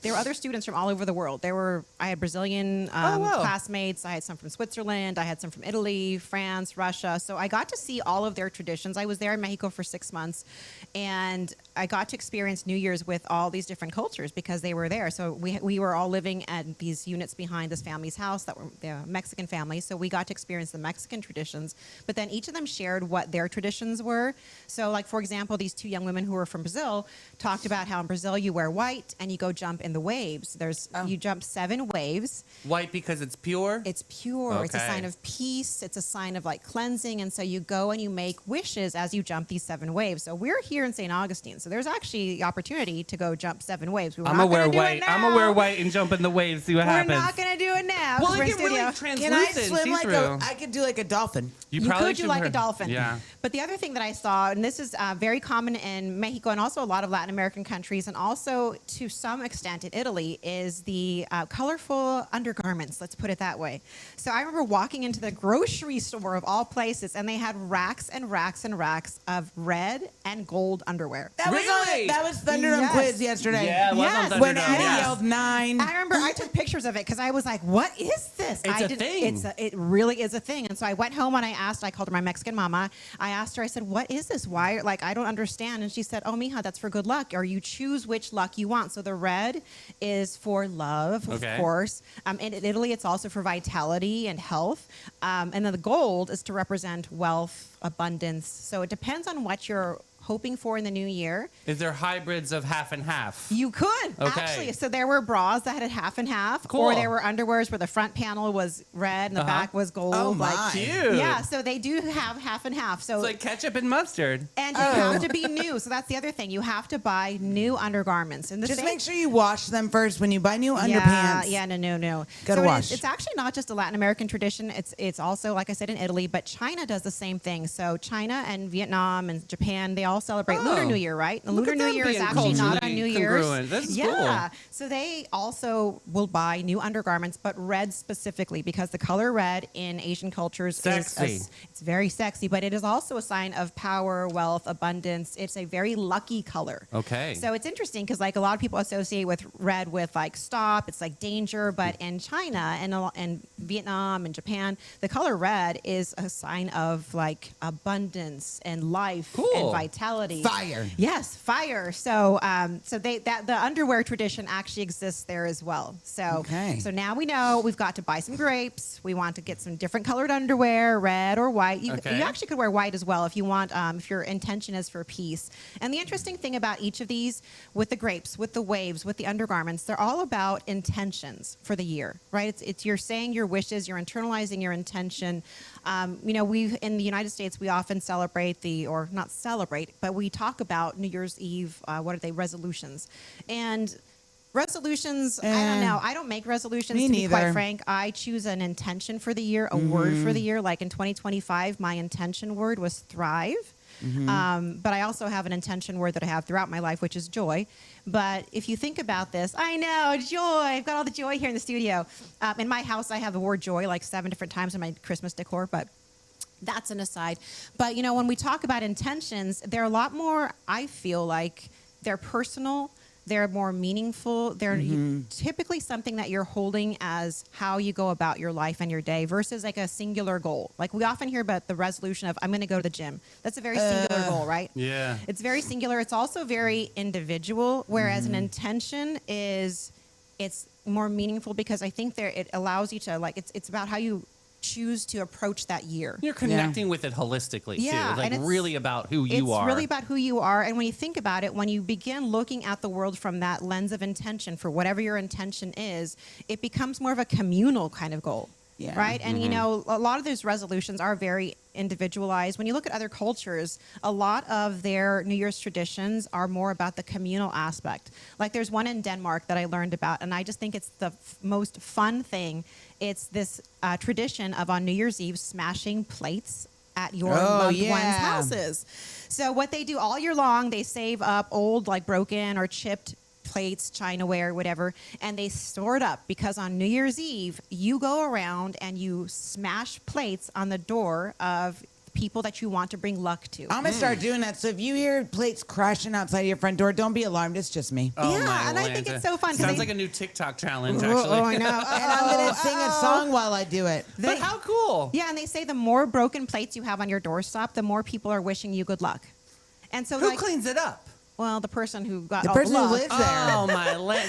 There were other students from all over the world. I had Brazilian wow. classmates. I had some from Switzerland. I had some from Italy, France, Russia. So I got to see all of their traditions. I was there in Mexico for 6 months, and I got to experience New Year's with all these different cultures because they were there. So we were all living at these units behind this family's house that were the Mexican family. So we got to experience the Mexican traditions, but then each of them shared what their traditions were. So like, for example, these two young women who were from Brazil talked about how in Brazil you wear white and you go jump in the waves. You jump 7 waves. White because it's pure? It's pure. It's a Okay. sign of peace. It's a sign of like cleansing. And so you go and you make wishes as you jump these 7 waves. So we're here in St. Augustine. So there's actually the opportunity to go jump 7 waves. I'm gonna wear white. I'm gonna wear white and jump in the waves, see what We're happens. not going to do it now. Well, 'cause we're it in get really studio. translucent, Can I swim like see-through. I could do like a dolphin. You probably could do should like a wear- dolphin. Yeah. But the other thing that I saw, and this is very common in Mexico and also a lot of Latin American countries, and also to some extent in Italy, is the colorful undergarments. Let's put it that way. So I remember walking into the grocery store of all places, and they had racks and racks and racks of red and gold underwear. That Really? was Thunderdome Yes. quiz yesterday. Yeah, it was Yes. on When Thunderdome, Abby yes. yelled 9. I remember I took pictures of it because I was like, "What is this?" It's I a thing. It really is a thing. And so I went home and I called her my Mexican mama. I asked her, I said, "What is this? Why? Like, I don't understand." And she said, "Oh, mija, that's for good luck, or you choose which luck you want." So the red is for love, Okay. of course. And in Italy, it's also for vitality and health. And then the gold is to represent wealth, abundance. So it depends on what you're hoping for in the new year. Is there hybrids of half and half? You could, Okay. actually. So there were bras that had half and half. Cool. Or there were underwears where the front panel was red and the back was gold. Oh, my. Like, Cute. yeah, so they do have half and half. So It's like ketchup and mustard. and you have to be new. So that's the other thing. You have to buy new undergarments. And the Just same- make sure you wash them first when you buy new underpants. Yeah, no. Gotta so wash. It's actually not just a Latin American tradition. It's also, like I said, in Italy, but China does the same thing. So China and Vietnam and Japan, they all celebrate Lunar Oh. New Year, right? The Look Lunar at New them Year is being actually not on culturally New Year's. congruent. This is yeah. So they also will buy new undergarments, but red specifically, because the color red in Asian cultures Sexy. is it's very sexy, but it is also a sign of power, wealth, abundance. It's a very lucky color. Okay. So it's interesting because like a lot of people associate with red with like stop, it's like danger, but in China and Vietnam and Japan, the color red is a sign of like abundance and life Cool. and vitality. Fire. Yes, fire. So the underwear tradition actually exists there as well. So Okay. so now we know we've got to buy some grapes. We want to get some different colored underwear, red or white. You Okay. actually could wear white as well if you want, if your intention is for peace. And the interesting thing about each of these, with the grapes, with the waves, with the undergarments, they're all about intentions for the year, right? It's you're saying your wishes, you're internalizing your intention. We in the United States, we often celebrate or not celebrate, but we talk about New Year's Eve. What are they? Resolutions. And resolutions, I don't know. I don't make resolutions, Me to be quite neither. frank. I choose an intention for the year, a word for the year. Like in 2025, my intention word was thrive. But I also have an intention word that I have throughout my life, which is joy. But if you think about this, I know, joy. I've got all the joy here in the studio. In my house, I have the word joy like 7 different times in my Christmas decor, but that's an aside. But, when we talk about intentions, they're a lot more, I feel like, they're personal. They're more meaningful. They're typically something that you're holding as how you go about your life and your day versus like a singular goal. Like we often hear about the resolution of, I'm going to go to the gym. That's a very singular goal, right? Yeah. It's very singular. It's also very individual, whereas an intention it's more meaningful because I think it allows you to, like, it's about how you choose to approach that year. You're connecting with it holistically Yeah, too. Like and it's- really about who you are. It's really about who you are. And when you think about it, when you begin looking at the world from that lens of intention for whatever your intention is, it becomes more of a communal kind of goal. Yeah. Right. And, you know, a lot of those resolutions are very individualized. When you look at other cultures, a lot of their New Year's traditions are more about the communal aspect. Like there's one in Denmark that I learned about, and I just think it's the most fun thing. It's this tradition of on New Year's Eve smashing plates at your loved ones' houses. So what they do all year long, they save up old, like broken or chipped plates, chinaware, whatever, and they store it up because on New Year's Eve, you go around and you smash plates on the door of people that you want to bring luck to. I'm gonna start doing that. So if you hear plates crashing outside your front door, don't be alarmed. It's just me. Oh, Yeah, my and I think Lanta. it's so fun 'cause Sounds they- like a new TikTok challenge, Oh, actually. I know. And I'm gonna sing a song while I do it. But how cool! Yeah, and they say the more broken plates you have on your doorstop, the more people are wishing you good luck. And so, Who like, cleans it up? well, the person who got The all person the who luck. lives there. Oh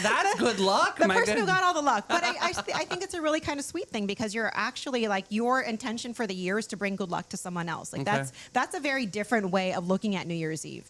that's good luck. The my person who goodness. got all the luck. But I think it's a really kind of sweet thing because you're actually like your intention for the year is to bring good luck to someone else. Like Okay. that's a very different way of looking at New Year's Eve.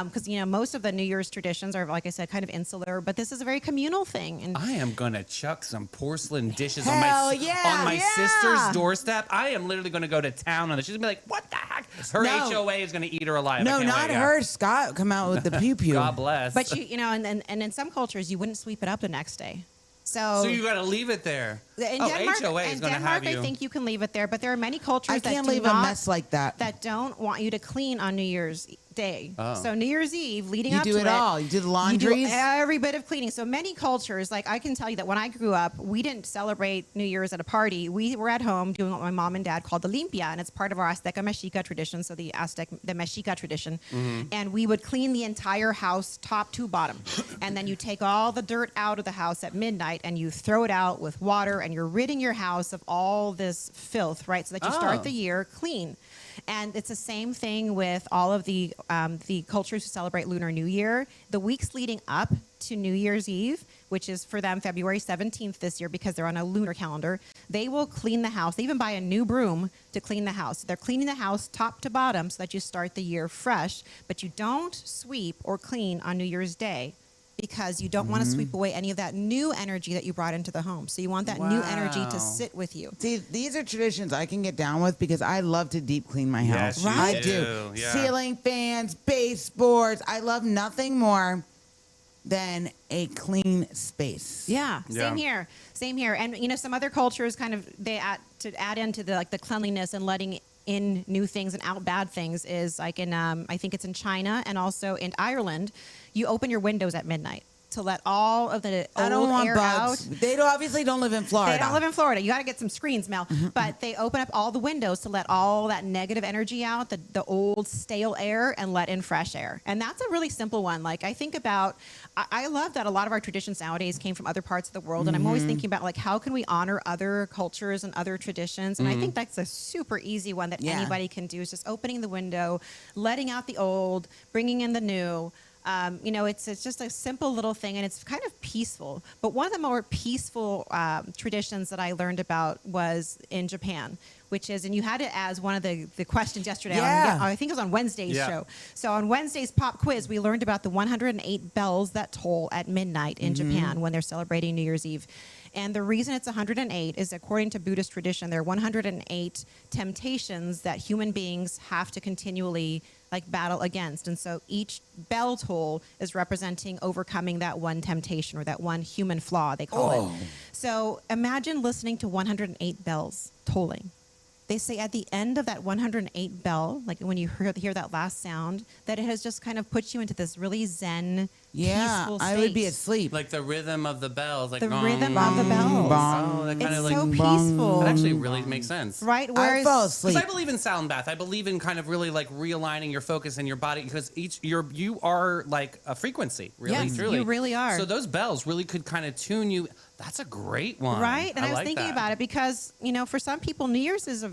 Because you know most of the New Year's traditions are, like I said, kind of insular, but this is a very communal thing. And I am gonna chuck some porcelain dishes Hell on my yeah. sister's doorstep. I am literally gonna go to town on this. She's gonna be like, "What the heck?" Her No. HOA is gonna eat her alive. I No, can't not wait, yeah. her. Scott come out with the pew pew. God bless. but you know, and in some cultures you wouldn't sweep it up the next day. So so you gotta leave it there. in oh, Denmark, HOA is in gonna Denmark, have you. I think you can leave it there, but there are many cultures I that can't do leave not, a mess like that. that don't want you to clean on New Year's Day. Oh. So New Year's Eve, leading You up do to it all. You do the laundries. You do every bit of cleaning. So many cultures, like I can tell you that when I grew up, we didn't celebrate New Year's at a party. We were at home doing what my mom and dad called the limpia, and it's part of our Azteca Mexica tradition. So the Mexica tradition, and we would clean the entire house top to bottom, and then you take all the dirt out of the house at midnight and you throw it out with water, and you're ridding your house of all this filth, right? So that you Oh. start the year clean. And it's the same thing with all of the cultures who celebrate Lunar New Year. The weeks leading up to New Year's Eve, which is for them February 17th this year because they're on a lunar calendar, they will clean the house. They even buy a new broom to clean the house. They're cleaning the house top to bottom so that you start the year fresh, but you don't sweep or clean on New Year's Day because you don't want to sweep away any of that new energy that you brought into the home. So you want that new energy Wow. to sit with you. See, these are traditions I can get down with because I love to deep clean my house. Yes, you I do, do. yeah. Ceiling fans, baseboards. I love nothing more than a clean space. Yeah, same Yeah. here. Same here. And you know, some other cultures kind of they add into the cleanliness and letting in new things and out bad things is like in I think it's in China and also in Ireland, you open your windows at midnight to let all of the I don't old want air bugs. out. They obviously don't live in Florida. They don't live in Florida. You got to get some screens, Mel. But they open up all the windows to let all that negative energy out, the old stale air, and let in fresh air. And that's a really simple one. Like I think about, I love that a lot of our traditions nowadays came from other parts of the world. And I'm always thinking about like, how can we honor other cultures and other traditions? And I think that's a super easy one that Yeah. anybody can do is just opening the window, letting out the old, bringing in the new. You know, it's just a simple little thing, and it's kind of peaceful. But one of the more peaceful traditions that I learned about was in Japan, which is, and you had it as one of the questions yesterday. Yeah. I think it was on Wednesday's Yeah. show. So on Wednesday's pop quiz, we learned about the 108 bells that toll at midnight in Japan when they're celebrating New Year's Eve. And the reason it's 108 is according to Buddhist tradition, there are 108 temptations that human beings have to continually like battle against. And so each bell toll is representing overcoming that one temptation or that one human flaw, they call it. So imagine listening to 108 bells tolling. They say at the end of that 108 bell, like when you hear that last sound, that it has just kind of put you into this really zen, Yeah, peaceful I would be state. asleep. Like the rhythm of the bells, like The gong, rhythm of the bells. bong. Oh, that It's kind of like so bong. peaceful. that actually really makes sense. Right? I Whereas fall asleep. Because I believe in sound bath. I believe in kind of really like realigning your focus and your body because you are like a frequency, really, Yes, truly. you really are. So those bells really could kind of tune you. That's a great one. Right? And I was like thinking that. about it because, you know, for some people, New Year's is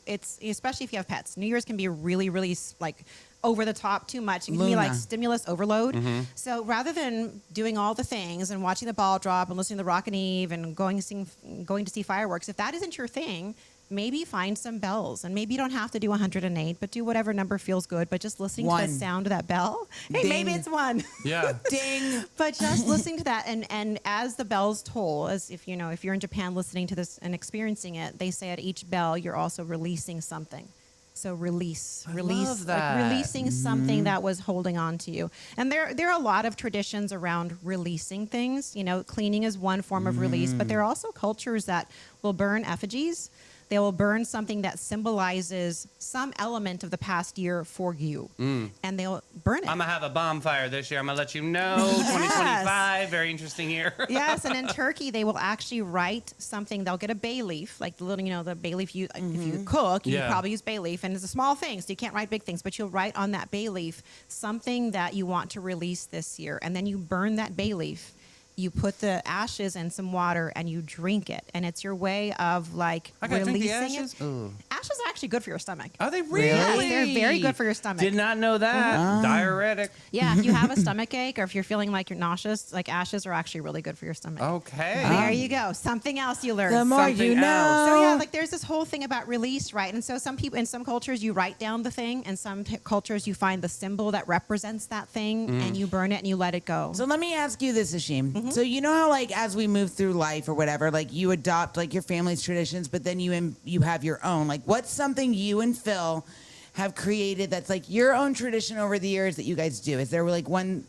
it's especially if you have pets, New Year's can be really, really like over the top too much. It can be like Luna. stimulus overload. So rather than doing all the things and watching the ball drop and listening to Rockin' Eve and going to see fireworks, if that isn't your thing, maybe find some bells, and maybe you don't have to do 108, but do whatever number feels good. But just listening to One. the sound of that bell, hey, maybe Ding. it's one. Yeah. Ding. But just listening to that, and as the bells toll, as if if you're in Japan listening to this and experiencing it, they say at each bell you're also releasing something. So release, love that. like releasing something that was holding on to you. And there are a lot of traditions around releasing things. Cleaning is one form of release, but there are also cultures that will burn effigies. They will burn something that symbolizes some element of the past year for you, and they'll burn it. I'm going to have a bonfire this year. I'm going to let you know. 2025, very interesting year. Yes, and in Turkey, they will actually write something. They'll get a bay leaf, like the little, the bay leaf. If you cook, you Yeah. probably use bay leaf, and it's a small thing, so you can't write big things. But you'll write on that bay leaf something that you want to release this year, and then you burn that bay leaf. You put the ashes in some water and you drink it, and it's your way of like I gotta drink the releasing ashes? it. Ooh. Ashes are actually good for your stomach. Are they really? Yes, they're very good for your stomach. Did not know that. Diuretic. Yeah, if you have a stomach ache or if you're feeling like you're nauseous, like ashes are actually really good for your stomach. Okay. There you go. Something else you learned. The more Something you know. else. So yeah, like there's this whole thing about release, right? And so some people, in some cultures, you write down the thing, and some cultures you find the symbol that represents that thing, and you burn it and you let it go. So let me ask you this, Ashim. So you know how like as we move through life or whatever, like you adopt like your family's traditions, but then you have your own. Like what's something you and Phil have created that's like your own tradition over the years that you guys do? Is there like one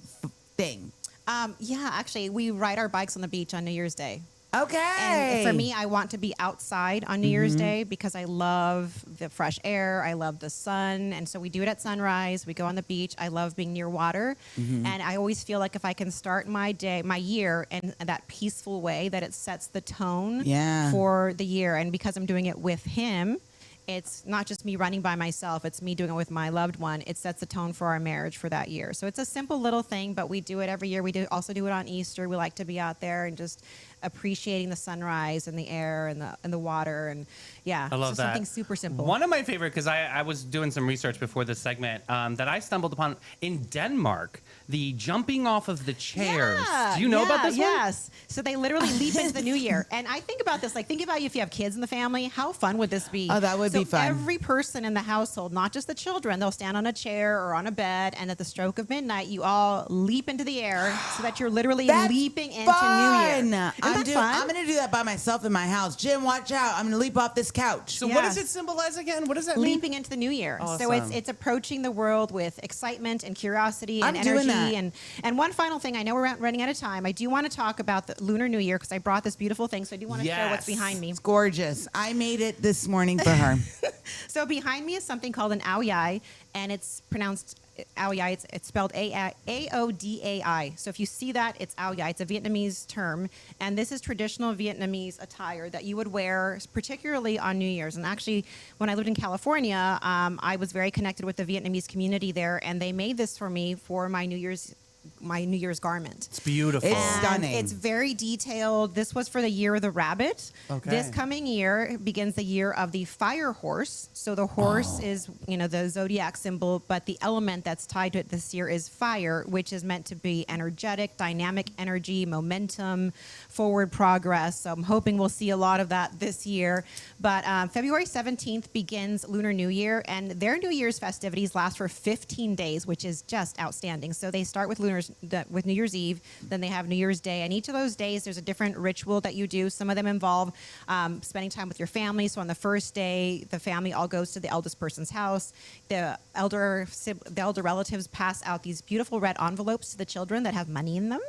thing? Yeah, actually, we ride our bikes on the beach on New Year's Day. Okay. And for me, I want to be outside on New Year's Day because I love the fresh air. I love the sun. And so we do it at sunrise. We go on the beach. I love being near water. And I always feel like if I can start my year in that peaceful way, that it sets the tone for the year. And because I'm doing it with him, it's not just me running by myself. It's me doing it with my loved one. It sets the tone for our marriage for that year. So it's a simple little thing, but we do it every year. We also do it on Easter. We like to be out there and just appreciating the sunrise and the air and the water. And yeah, I love so that. something super simple. One of my favorite, because I was doing some research before this segment, that I stumbled upon in Denmark, the jumping off of the chairs. Do you know about this one? Yes. So they literally leap into the new year. And I think about this, like think about if you have kids in the family, how fun would this be? Oh, that would be fun. Every person in the household, not just the children, they'll stand on a chair or on a bed, and at the stroke of midnight, you all leap into the air so that you're literally That's leaping into New Year. I'm going to do that by myself in my house. Jim, watch out. I'm going to leap off this couch. So what does it symbolize again? What does that mean? Leaping into the new year. So Awesome. it's approaching the world with excitement and curiosity and I'm doing energy. that. And one final thing, I know we're running out of time. I do want to talk about the Lunar New Year because I brought this beautiful thing. So I do want to show what's behind me. It's gorgeous. I made it this morning for her. So behind me is something called an ao dai, and it's pronounced ao dai. It's spelled Aodai. So if you see that, it's ao dai. It's a Vietnamese term, and this is traditional Vietnamese attire that you would wear, particularly on New Year's. And actually, when I lived in California, I was very connected with the Vietnamese community there, and they made this for me for my New Year's garment. It's beautiful. It's And stunning. It's very detailed. This was for the year of the rabbit. Okay. This coming year begins the year of the fire horse. So the horse is, the zodiac symbol, but the element that's tied to it this year is fire, which is meant to be energetic, dynamic energy, momentum, forward progress. So I'm hoping we'll see a lot of that this year. But February 17th begins Lunar New Year, and their New Year's festivities last for 15 days, which is just outstanding. So they start with New Year's Eve, then they have New Year's Day, and each of those days there's a different ritual that you do. Some of them involve spending time with your family. So on the first day, the family all goes to the eldest person's house. The elder relatives pass out these beautiful red envelopes to the children that have money in them.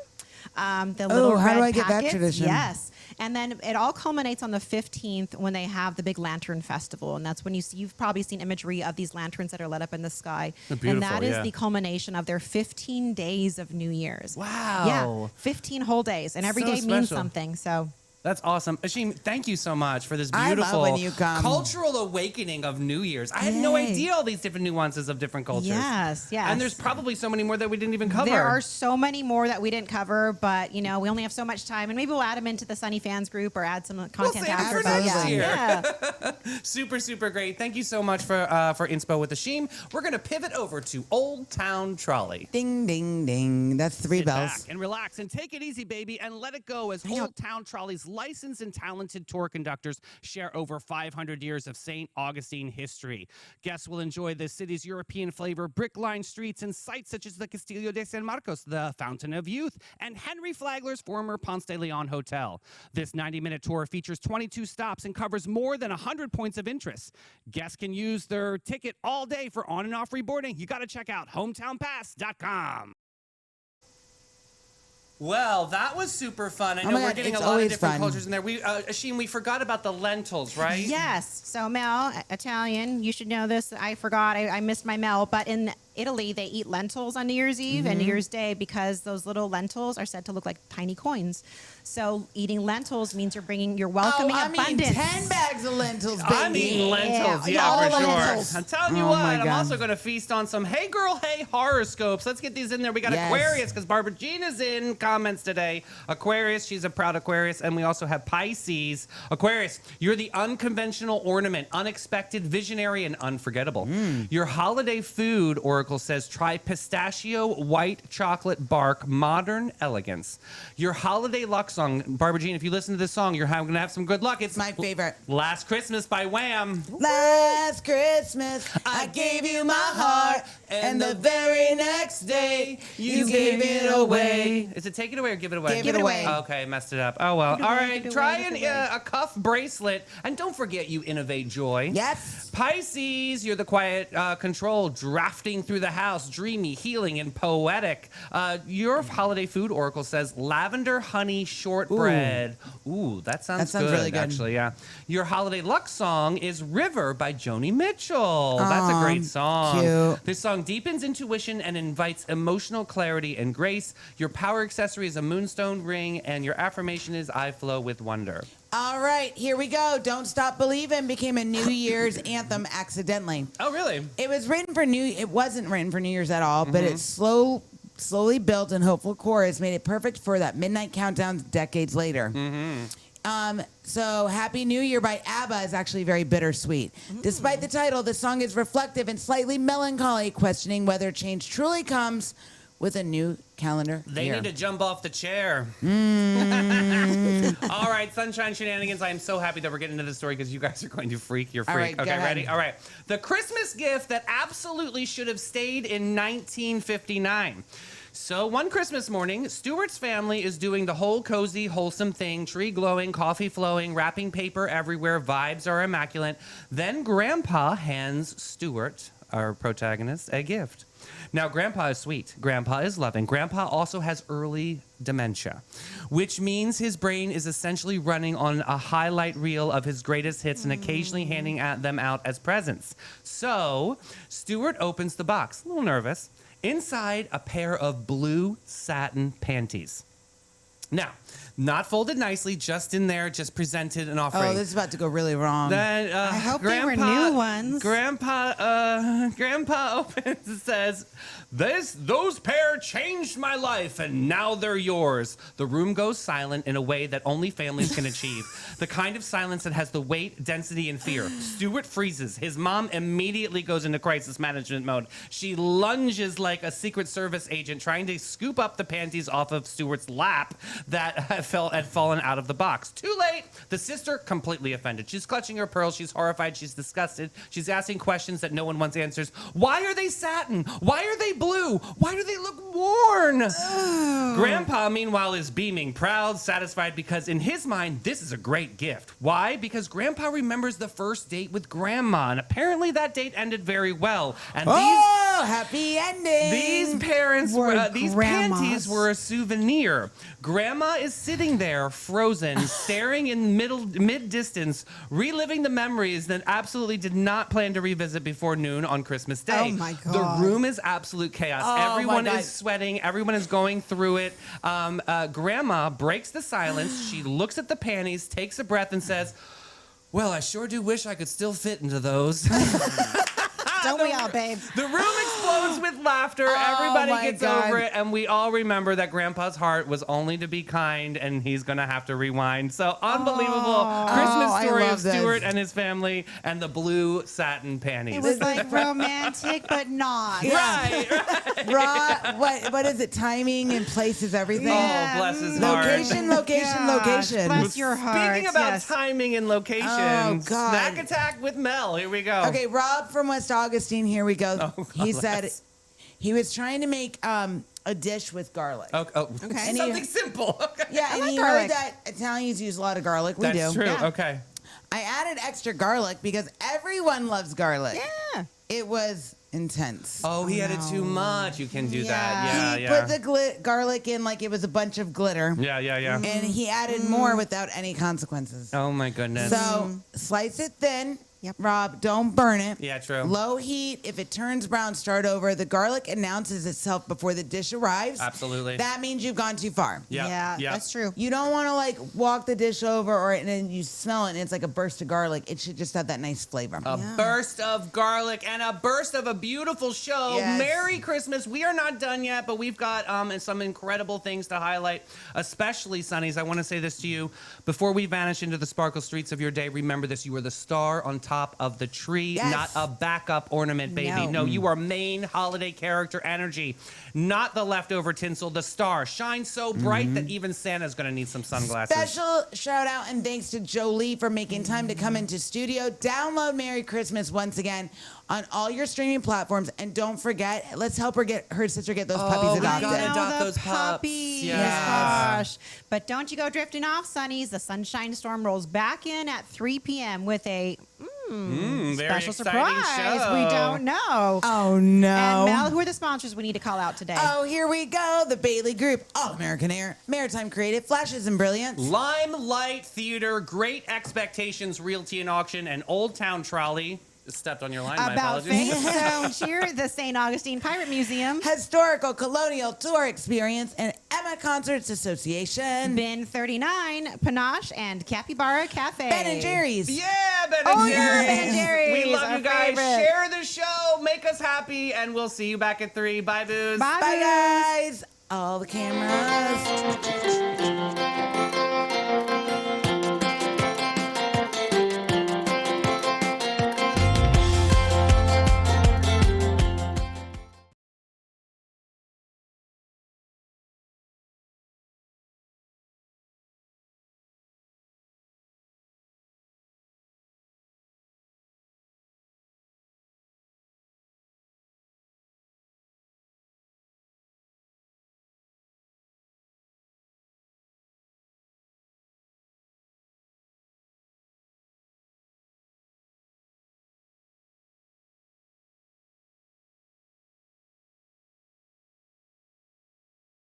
The little how red do I get that packets. tradition? Yes. And then it all culminates on the 15th when they have the big lantern festival. And that's when you've probably seen imagery of these lanterns that are lit up in the sky. They're beautiful, and that is yeah. the culmination of their 15 days of New Year's. Wow. Yeah. 15 whole days. And every So day means special. something. So That's awesome. Ashim, thank you so much for this I love beautiful when you come. cultural awakening of New Year's. I had no Yay. idea all these different nuances of different cultures. Yes, yes. And there's probably so many more that we didn't even cover. There are so many more that we didn't cover, but we only have so much time, and maybe we'll add them into the Sunny Fans group or add some content save 'em after. for but next year. Yeah. Super, super great. Thank you so much for inspo with Ashim. We're going to pivot over to Old Town Trolley. Ding, ding, ding. That's 3 Sit bells. back and relax and take it easy, baby, and let it go as Old Town Trolley's licensed and talented tour conductors share over 500 years of St. Augustine history. Guests will enjoy the city's European flavor, brick-lined streets, and sites such as the Castillo de San Marcos, the Fountain of Youth, and Henry Flagler's former Ponce de Leon Hotel. This 90-minute tour features 22 stops and covers more than 100 points of interest. Guests can use their ticket all day for on and off reboarding. You got to check out hometownpass.com. Well, that was super fun. I know my we're God, getting a it's lot of always different fun. cultures in there. Asheen, we forgot about the lentils, right? Yes. So Mel, Italian, you should know this. I forgot. I missed my Mel. But in Italy, they eat lentils on New Year's Eve and New Year's Day because those little lentils are said to look like tiny coins. So eating lentils means you're welcoming abundance. 10 bags of lentils, baby. I'm eating lentils, Yeah, yeah, all for the sure. lentils. I'm telling you Oh what, my I'm God. also going to feast on some Hey Girl, Hey horoscopes. Let's get these in there. We got Yes. Aquarius because Barbara Jean is in comments today. Aquarius, she's a proud Aquarius. And we also have Pisces. Aquarius, you're the unconventional ornament, unexpected, visionary, and unforgettable. Your holiday food, Oracle says, try pistachio white chocolate bark, modern elegance. Your holiday luck song, Barbara Jean, if you listen to this song, you're going to have some good luck. It's My favorite. Last Christmas by Wham. Last Christmas, I gave you my heart, and the very next day, you gave it away. Is it take it away or give it away? Give it away. Okay, messed it up. Oh, well. Give it All away, right, give it try away, an, give it away. a cuff bracelet. And don't forget you innovate joy. Yes. Pisces, you're the quiet control, drafting through the house, dreamy, healing, and poetic. Your holiday food, Oracle says, lavender honey shortbread. Ooh, that sounds good, really good. actually, yeah. Your holiday luck song is River by Joni Mitchell. That's a Aw, great song. cute. This song deepens intuition and invites emotional clarity and grace. Your power accessory is a moonstone ring, and your affirmation is I flow with wonder. All right, here we go. Don't Stop Believin' became a New Year's anthem accidentally. Oh, really? It wasn't written for New Year's at all, but its slowly built and hopeful chorus made it perfect for that midnight countdown decades later. So Happy New Year by ABBA is actually very bittersweet. Despite the title, the song is reflective and slightly melancholy, questioning whether change truly comes with a new calendar They year. need to jump off the chair. All right, Sunshine Shenanigans. I am so happy that we're getting into the story because you guys are going to freak your freak. All right, go okay, ahead. ready? All right. The Christmas gift that absolutely should have stayed in 1959. So one Christmas morning, Stewart's family is doing the whole cozy, wholesome thing, tree glowing, coffee flowing, wrapping paper everywhere, vibes are immaculate. Then Grandpa hands Stewart, our protagonist, a gift. Now, Grandpa is sweet. Grandpa is loving. Grandpa also has early dementia, which means his brain is essentially running on a highlight reel of his greatest hits and occasionally handing them out as presents. So, Stewart opens the box, a little nervous. Inside, a pair of blue satin panties. Now, not folded nicely, just in there, just presented an offering. Oh, this is about to go really wrong. Then, I hope they were new ones. Grandpa opens and says, "Those pair changed my life, and now they're yours." The room goes silent in a way that only families can achieve. The kind of silence that has the weight, density, and fear. Stewart freezes. His mom immediately goes into crisis management mode. She lunges like a Secret Service agent trying to scoop up the panties off of Stewart's lap that had fallen out of the box. Too late. The sister, completely offended. She's clutching her pearls. She's horrified. She's disgusted. She's asking questions that no one wants answers. Why are they satin? Why are they blue? Why do they look worn? Grandpa, meanwhile, is beaming, proud, satisfied, because in his mind, this is a great gift. Why? Because Grandpa remembers the first date with Grandma, and apparently that date ended very well. And happy ending. these parents these grandmas. panties were a souvenir. Grandma is sitting there, frozen, staring in mid-distance, reliving the memories that absolutely did not plan to revisit before noon on Christmas Day. Oh, my God. The room is absolute chaos. Oh, my Everyone God. is sweating. Everyone is going through it. Grandma breaks the silence. She looks at the panties, takes a breath, and says, "Well, I sure do wish I could still fit into those." Don't we all, babe? The room explodes with laughter. Oh, Everybody my gets God. over it, and we all remember that Grandpa's heart was only to be kind, and he's gonna have to rewind. So unbelievable Christmas I story of love this. Stuart and his family and the blue satin panties. It was like romantic, but not. right. Raw, what is it? Timing and place is everything. Oh, bless his heart. Location, location, Gosh, location. bless your heart. Speaking about yes. timing and location, Oh, God. Snack Attack with Mel. Here we go. Okay, Rob from West Augustine, here we go. Oh, He God, said yes. he was trying to make a dish with garlic. Okay. And Something he- simple. Okay. Yeah, and like he garlic. heard that Italians use a lot of garlic. We That's do. true. Yeah. Okay. I added extra garlic because everyone loves garlic. Yeah. It was intense. Oh, he added too much. You can do that. He Yeah, put the garlic in like it was a bunch of glitter. yeah. Yeah. And he added more without any consequences. Oh my goodness. So slice it thin. Yep. Rob, don't burn it. Yeah, true. Low heat. If it turns brown, start over. The garlic announces itself before the dish arrives. Absolutely. That means you've gone too far. Yep, Yeah, yep. that's true. You don't want to like walk the dish over and then you smell it and it's like a burst of garlic. It should just have that nice flavor. A burst of garlic and a burst of a beautiful show. Yes. Merry Christmas. We are not done yet, but we've got some incredible things to highlight, especially, Sonnies. I want to say this to you. Before we vanish into the sparkle streets of your day, remember this. You are the star on top of the tree, Yes. not a backup ornament, baby. No. No, you are main holiday character energy, not the leftover tinsel. The star shines so bright that even Santa's going to need some sunglasses. Special shout out and thanks to Jolie for making time to come into studio. Download Merry Christmas once again on all your streaming platforms. And don't forget, let's help her sister get those puppies we adopted. gotta I know, adopt the those pups. puppies. Yes. Gosh. But don't you go drifting off, Sonnies. The Sunshine Storm rolls back in at 3 p.m. with a Very special exciting surprise. show. We don't know. Oh, no. And Mel, who are the sponsors we need to call out today? Oh, here we go. The Bailey Group, All American Air, Maritime Creative, Flashes and Brilliance. Limelight Theater, Great Expectations Realty and Auction, and Old Town Trolley. Stepped on your line, my About apologies. Face Stone Cheer, the St. Augustine Pirate Museum, Historical Colonial Tour Experience, and Emma Concerts Association. Bin 39, Panache, and Capybara Cafe. Ben and Jerry's. Yeah, Ben Oh, and yeah, Jerry's. Ben and Jerry's, We love our you guys. favorite. Share the show, make us happy, and we'll see you back at 3. Bye, Booze. Bye, Bye, Boo. guys. All the cameras.